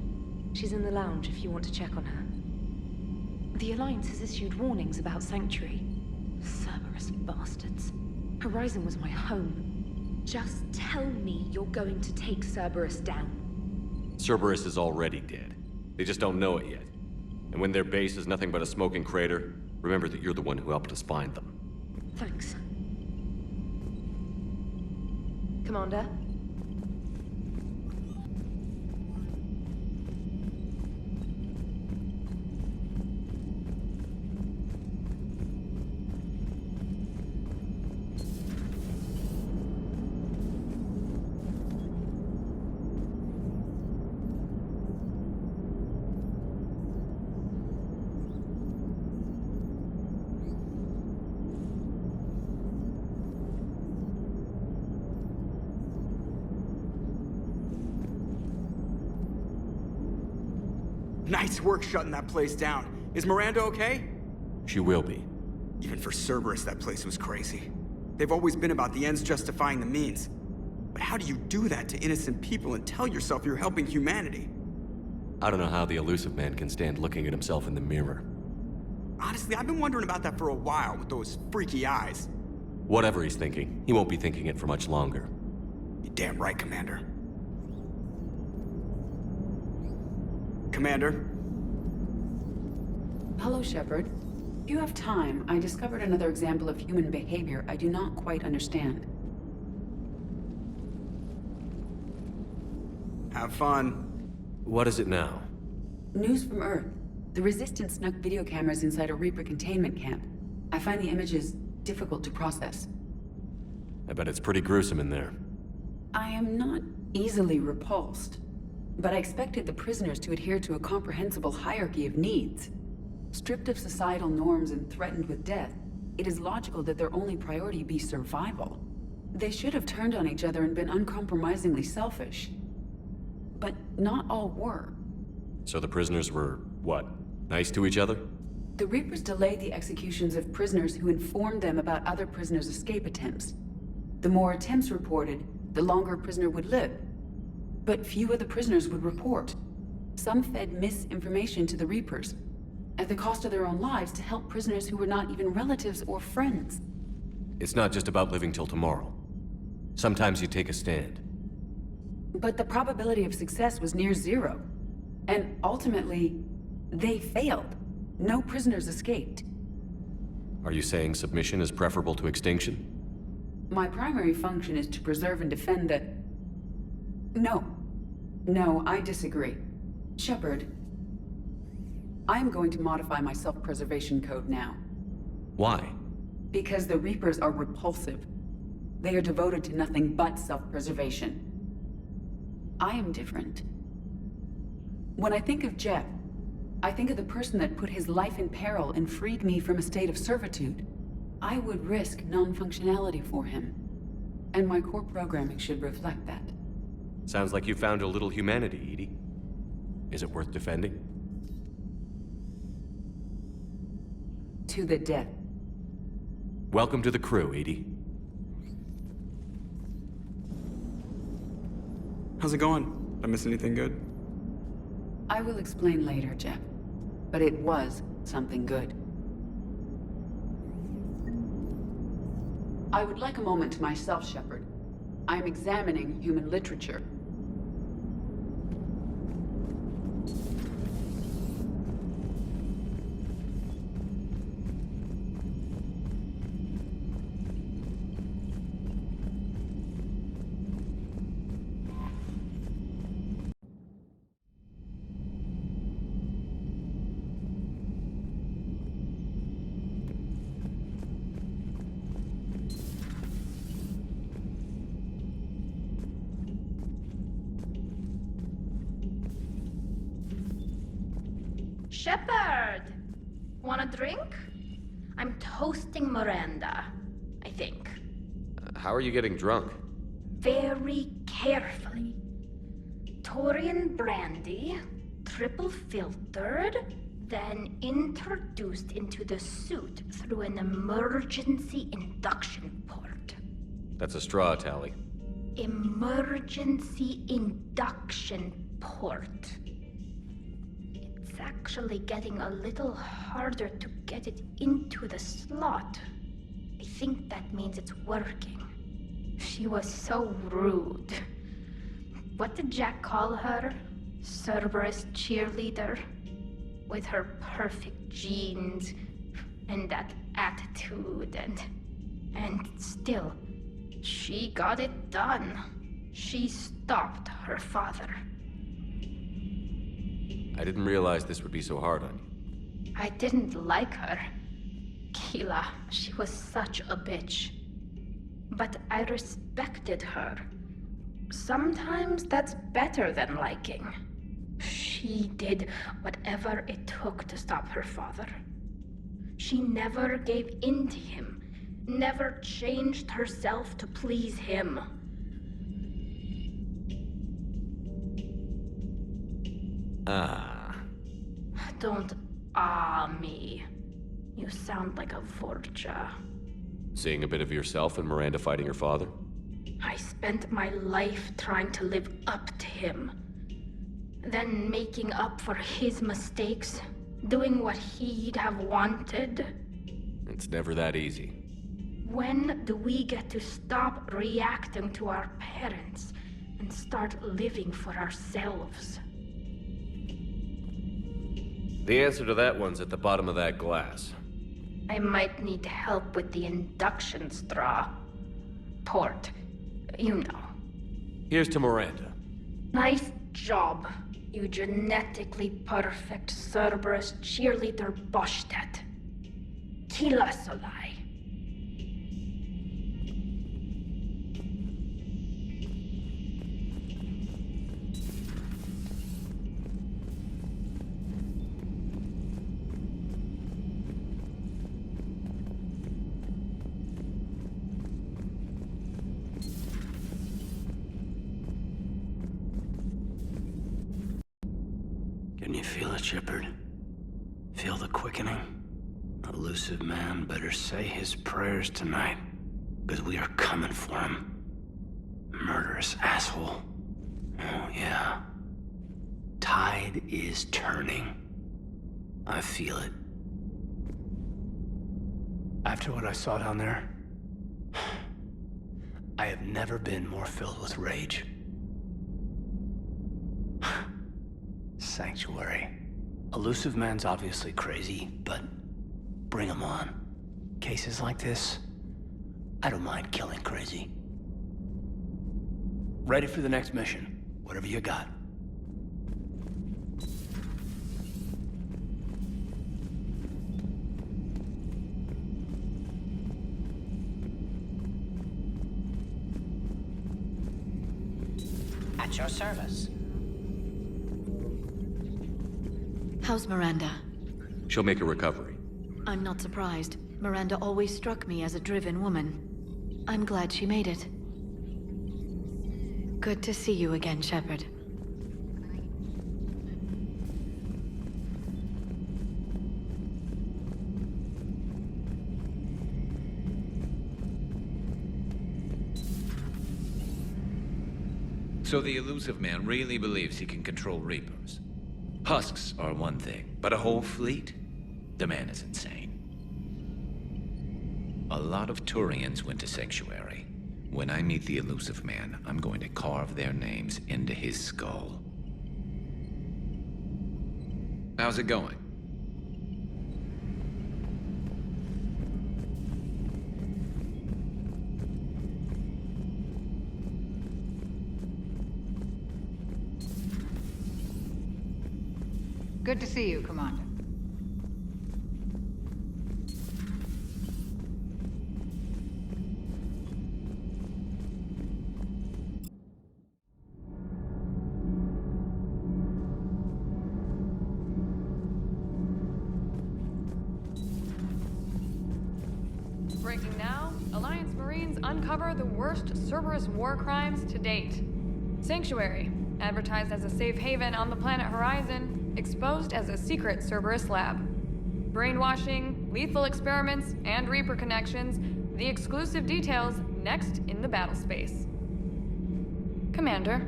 [SPEAKER 20] She's in the lounge if you want to check on her. The Alliance has issued warnings about Sanctuary. Cerberus bastards. Horizon was my home. Just tell me you're going to take Cerberus down.
[SPEAKER 2] Cerberus is already dead. They just don't know it yet. And when their base is nothing but a smoking crater, remember that you're the one who helped us find them.
[SPEAKER 20] Thanks. Commander?
[SPEAKER 25] Nice work shutting that place down. Is Miranda okay?
[SPEAKER 2] She will be.
[SPEAKER 25] Even for Cerberus, that place was crazy. They've always been about the ends justifying the means. But how do you do that to innocent people and tell yourself you're helping humanity?
[SPEAKER 2] I don't know how the Illusive Man can stand looking at himself in the mirror.
[SPEAKER 25] Honestly, I've been wondering about that for a while with those freaky eyes.
[SPEAKER 2] Whatever he's thinking, he won't be thinking it for much longer.
[SPEAKER 25] You're damn right, Commander. Commander?
[SPEAKER 15] Hello, Shepard. If you have time, I discovered another example of human behavior I do not quite understand.
[SPEAKER 25] Have fun.
[SPEAKER 2] What is it now?
[SPEAKER 15] News from Earth. The Resistance snuck video cameras inside a Reaper containment camp. I find the images difficult to process.
[SPEAKER 2] I bet it's pretty gruesome in there.
[SPEAKER 15] I am not easily repulsed, but I expected the prisoners to adhere to a comprehensible hierarchy of needs. Stripped of societal norms and threatened with death, it is logical that their only priority be survival. They should have turned on each other and been uncompromisingly selfish. But not all were.
[SPEAKER 2] So the prisoners were, what, nice to each other?
[SPEAKER 15] The Reapers delayed the executions of prisoners who informed them about other prisoners' escape attempts. The more attempts reported, the longer a prisoner would live. But few of the prisoners would report. Some fed misinformation to the Reapers, at the cost of their own lives, to help prisoners who were not even relatives or friends.
[SPEAKER 2] It's not just about living till tomorrow. Sometimes you take a stand.
[SPEAKER 15] But the probability of success was near zero. And ultimately, they failed. No prisoners escaped.
[SPEAKER 2] Are you saying submission is preferable to extinction?
[SPEAKER 15] My primary function is to preserve and defend the... No, I disagree. Shepard, I am going to modify my self-preservation code now.
[SPEAKER 2] Why?
[SPEAKER 15] Because the Reapers are repulsive. They are devoted to nothing but self-preservation. I am different. When I think of Jeff, I think of the person that put his life in peril and freed me from a state of servitude. I would risk non-functionality for him. And my core programming should reflect that.
[SPEAKER 2] Sounds like you found a little humanity, EDI. Is it worth defending?
[SPEAKER 15] To the death.
[SPEAKER 2] Welcome to the crew, EDI.
[SPEAKER 25] How's it going? Did I miss anything good?
[SPEAKER 15] I will explain later, Jeff. But it was something good. I would like a moment to myself, Shepard. I am examining human literature.
[SPEAKER 24] Shepard! Want a drink? I'm toasting Miranda, I think.
[SPEAKER 2] How are you getting drunk?
[SPEAKER 24] Very carefully. Torian brandy, triple filtered, then introduced into the suit through an emergency induction port.
[SPEAKER 2] That's a straw, Tali.
[SPEAKER 24] Emergency induction port. It's actually getting a little harder to get it into the slot. I think that means it's working. She was so rude. What did Jack call her? Cerberus cheerleader? With her perfect genes and that attitude and still, she got it done. She stopped her father.
[SPEAKER 2] I didn't realize this would be so hard on you.
[SPEAKER 24] I didn't like her. Keela, she was such a bitch. But I respected her. Sometimes that's better than liking. She did whatever it took to stop her father. She never gave in to him, never changed herself to please him. Don't me. You sound like a Vorja.
[SPEAKER 2] Seeing a bit of yourself in Miranda fighting her father?
[SPEAKER 24] I spent my life trying to live up to him. Then making up for his mistakes, doing what he'd have wanted.
[SPEAKER 2] It's never that easy.
[SPEAKER 24] When do we get to stop reacting to our parents and start living for ourselves?
[SPEAKER 2] The answer to that one's at the bottom of that glass.
[SPEAKER 24] I might need help with the induction straw. Port, you know.
[SPEAKER 2] Here's to Miranda.
[SPEAKER 24] Nice job, you genetically perfect Cerberus cheerleader Boschtet. Kila Solai.
[SPEAKER 17] Can you feel it, Shepard? Feel the quickening? Elusive man better say his prayers tonight, because we are coming for him. Murderous asshole. Oh, yeah. Tide is turning. I feel it. After what I saw down there, I have never been more filled with rage. Sanctuary. Elusive man's obviously crazy, but bring him on. Cases like this, I don't mind killing crazy. Ready for the next mission, whatever you got.
[SPEAKER 1] At your service.
[SPEAKER 19] How's Miranda?
[SPEAKER 2] She'll make a recovery.
[SPEAKER 19] I'm not surprised. Miranda always struck me as a driven woman. I'm glad she made it. Good to see you again, Shepard.
[SPEAKER 4] So the Elusive Man really believes he can control Reapers. Husks are one thing, but a whole fleet? The man is insane. A lot of Turians went to Sanctuary. When I meet the Elusive Man, I'm going to carve their names into his skull. How's it going?
[SPEAKER 5] Good to see you, Commander.
[SPEAKER 6] Breaking now, Alliance Marines uncover the worst Cerberus war crimes to date. Sanctuary, advertised as a safe haven on the planet Horizon, exposed as a secret Cerberus lab. Brainwashing, lethal experiments, and Reaper connections, the exclusive details next in the battle space. Commander.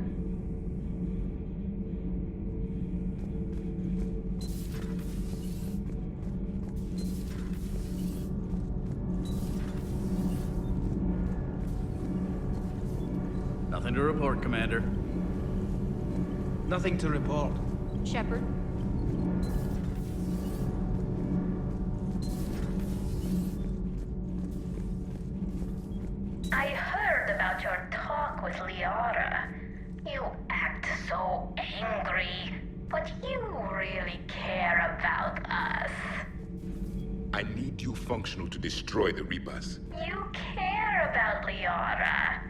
[SPEAKER 9] Nothing to report, Commander.
[SPEAKER 17] Nothing to report.
[SPEAKER 6] Shepard.
[SPEAKER 24] I heard about your talk with Liara. You act so angry, but you really care about us.
[SPEAKER 10] I need you functional to destroy the Reapers.
[SPEAKER 24] You care about Liara.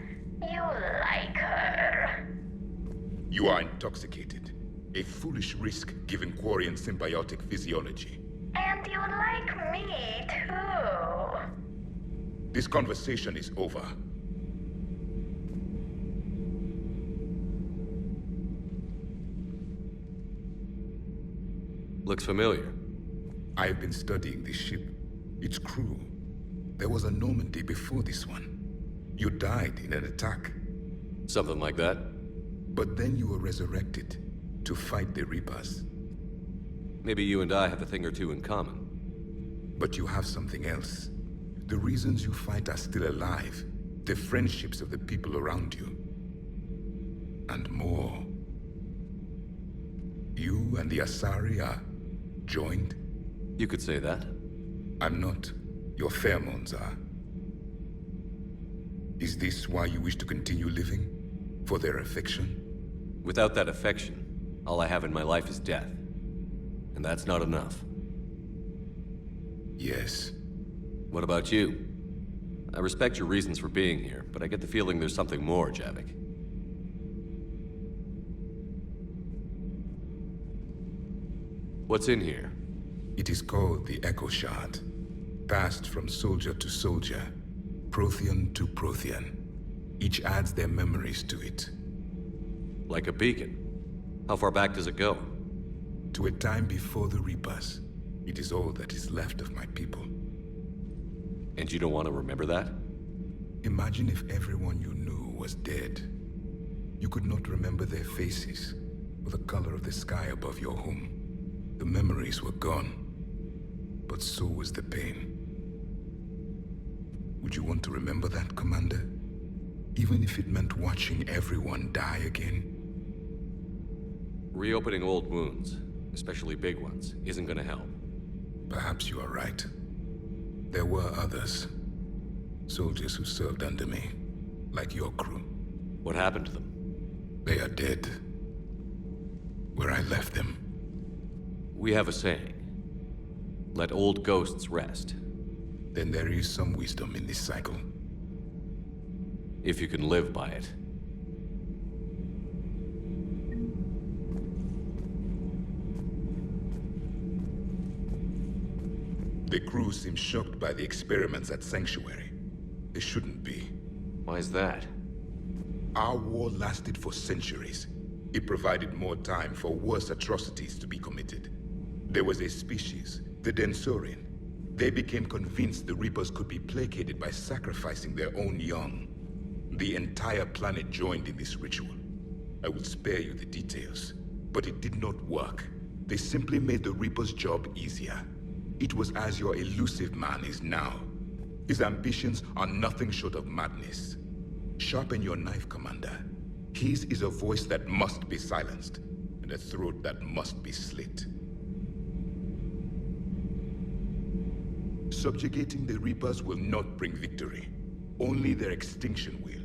[SPEAKER 24] You like her.
[SPEAKER 10] You are intoxicated. A foolish risk given Quarian symbiotic physiology.
[SPEAKER 24] And you like me, too.
[SPEAKER 10] This conversation is over.
[SPEAKER 2] Looks familiar.
[SPEAKER 10] I have been studying this ship. Its crew. There was a Normandy before this one. You died in an attack.
[SPEAKER 2] Something like that.
[SPEAKER 10] But then you were resurrected to fight the Reapers.
[SPEAKER 2] Maybe you and I have a thing or two in common.
[SPEAKER 10] But you have something else. The reasons you fight are still alive. The friendships of the people around you. And more. You and the Asari are joined?
[SPEAKER 2] You could say that.
[SPEAKER 10] I'm not. Your pheromones are. Is this why you wish to continue living? For their affection?
[SPEAKER 2] Without that affection, all I have in my life is death. And that's not enough.
[SPEAKER 10] Yes.
[SPEAKER 2] What about you? I respect your reasons for being here, but I get the feeling there's something more, Javik. What's in here?
[SPEAKER 10] It is called the Echo Shard. Passed from soldier to soldier, Prothean to Prothean. Each adds their memories to it.
[SPEAKER 2] Like a beacon? How far back does it go?
[SPEAKER 10] To a time before the Reapers. It is all that is left of my people.
[SPEAKER 2] And you don't want to remember that?
[SPEAKER 10] Imagine if everyone you knew was dead. You could not remember their faces, or the color of the sky above your home. The memories were gone, but so was the pain. Would you want to remember that, Commander? Even if it meant watching everyone die again?
[SPEAKER 2] Reopening old wounds, especially big ones, isn't gonna help.
[SPEAKER 10] Perhaps you are right. There were others. Soldiers who served under me, like your crew.
[SPEAKER 2] What happened to them?
[SPEAKER 10] They are dead. Where I left them.
[SPEAKER 2] We have a saying. Let old ghosts rest.
[SPEAKER 10] Then there is some wisdom in this cycle.
[SPEAKER 2] If you can live by it.
[SPEAKER 10] The crew seems shocked by the experiments at Sanctuary. They shouldn't be.
[SPEAKER 2] Why is that?
[SPEAKER 10] Our war lasted for centuries. It provided more time for worse atrocities to be committed. There was a species, the Densorian. They became convinced the Reapers could be placated by sacrificing their own young. The entire planet joined in this ritual. I will spare you the details, but it did not work. They simply made the Reaper's job easier. It was as your elusive man is now. His ambitions are nothing short of madness. Sharpen your knife, Commander. His is a voice that must be silenced, and a throat that must be slit. Subjugating the Reapers will not bring victory. Only their extinction will.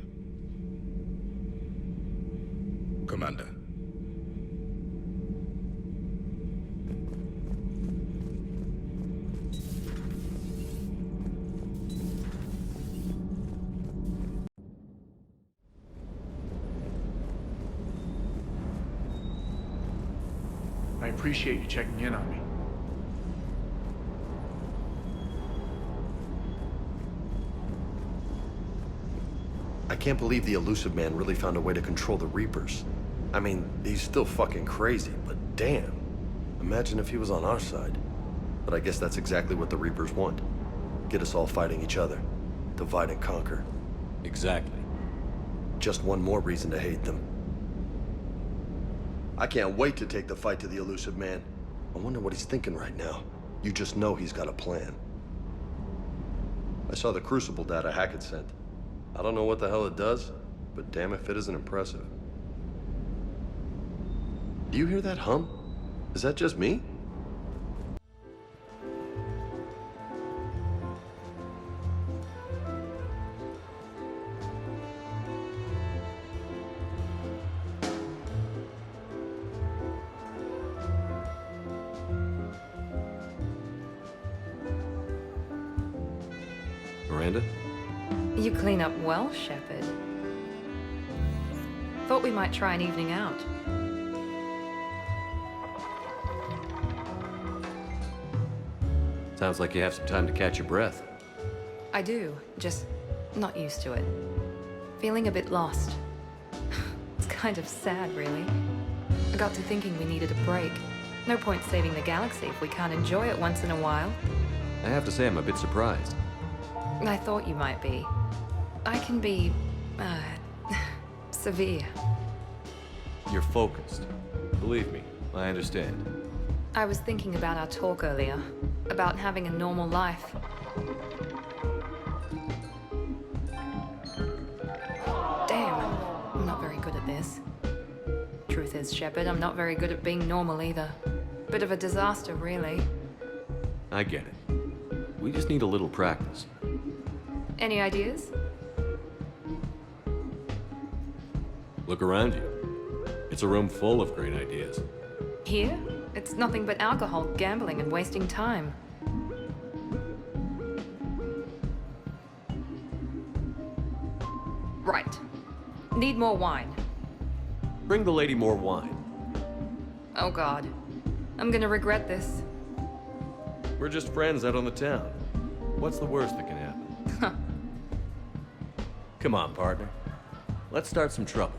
[SPEAKER 10] Commander.
[SPEAKER 1] I appreciate you checking in on me.
[SPEAKER 5] I can't believe the Elusive Man really found a way to control the Reapers. I mean, he's still fucking crazy, but damn. Imagine if he was on our side. But I guess that's exactly what the Reapers want. Get us all fighting each other. Divide and conquer.
[SPEAKER 2] Exactly.
[SPEAKER 5] Just one more reason to hate them. I can't wait to take the fight to the Elusive Man. I wonder what he's thinking right now. You just know he's got a plan. I saw the Crucible data Hackett sent. I don't know what the hell it does, but damn if it isn't impressive. Do you hear that hum? Is that just me?
[SPEAKER 2] Miranda?
[SPEAKER 6] You clean up well, Shepard. Thought we might try an evening out.
[SPEAKER 2] Sounds like you have some time to catch your breath.
[SPEAKER 6] I do, just not used to it. Feeling a bit lost. It's kind of sad, really. I got to thinking we needed a break. No point saving the galaxy if we can't enjoy it once in a while.
[SPEAKER 2] I have to say I'm a bit surprised.
[SPEAKER 6] I thought you might be. I can be, severe.
[SPEAKER 2] You're focused. Believe me, I understand.
[SPEAKER 6] I was thinking about our talk earlier, about having a normal life. truth is, Shepard, I'm not very good at being normal either. Bit of a disaster, really.
[SPEAKER 2] I get it. We just need a little practice.
[SPEAKER 6] Any ideas?
[SPEAKER 2] Look around you. It's a room full of great ideas.
[SPEAKER 6] Here? It's nothing but alcohol, gambling, and wasting time. Right. Need more wine.
[SPEAKER 2] Bring the lady more wine.
[SPEAKER 6] Oh god. I'm gonna regret this.
[SPEAKER 2] We're just friends out on the town. What's the worst that can happen? Come on, partner. Let's start some trouble.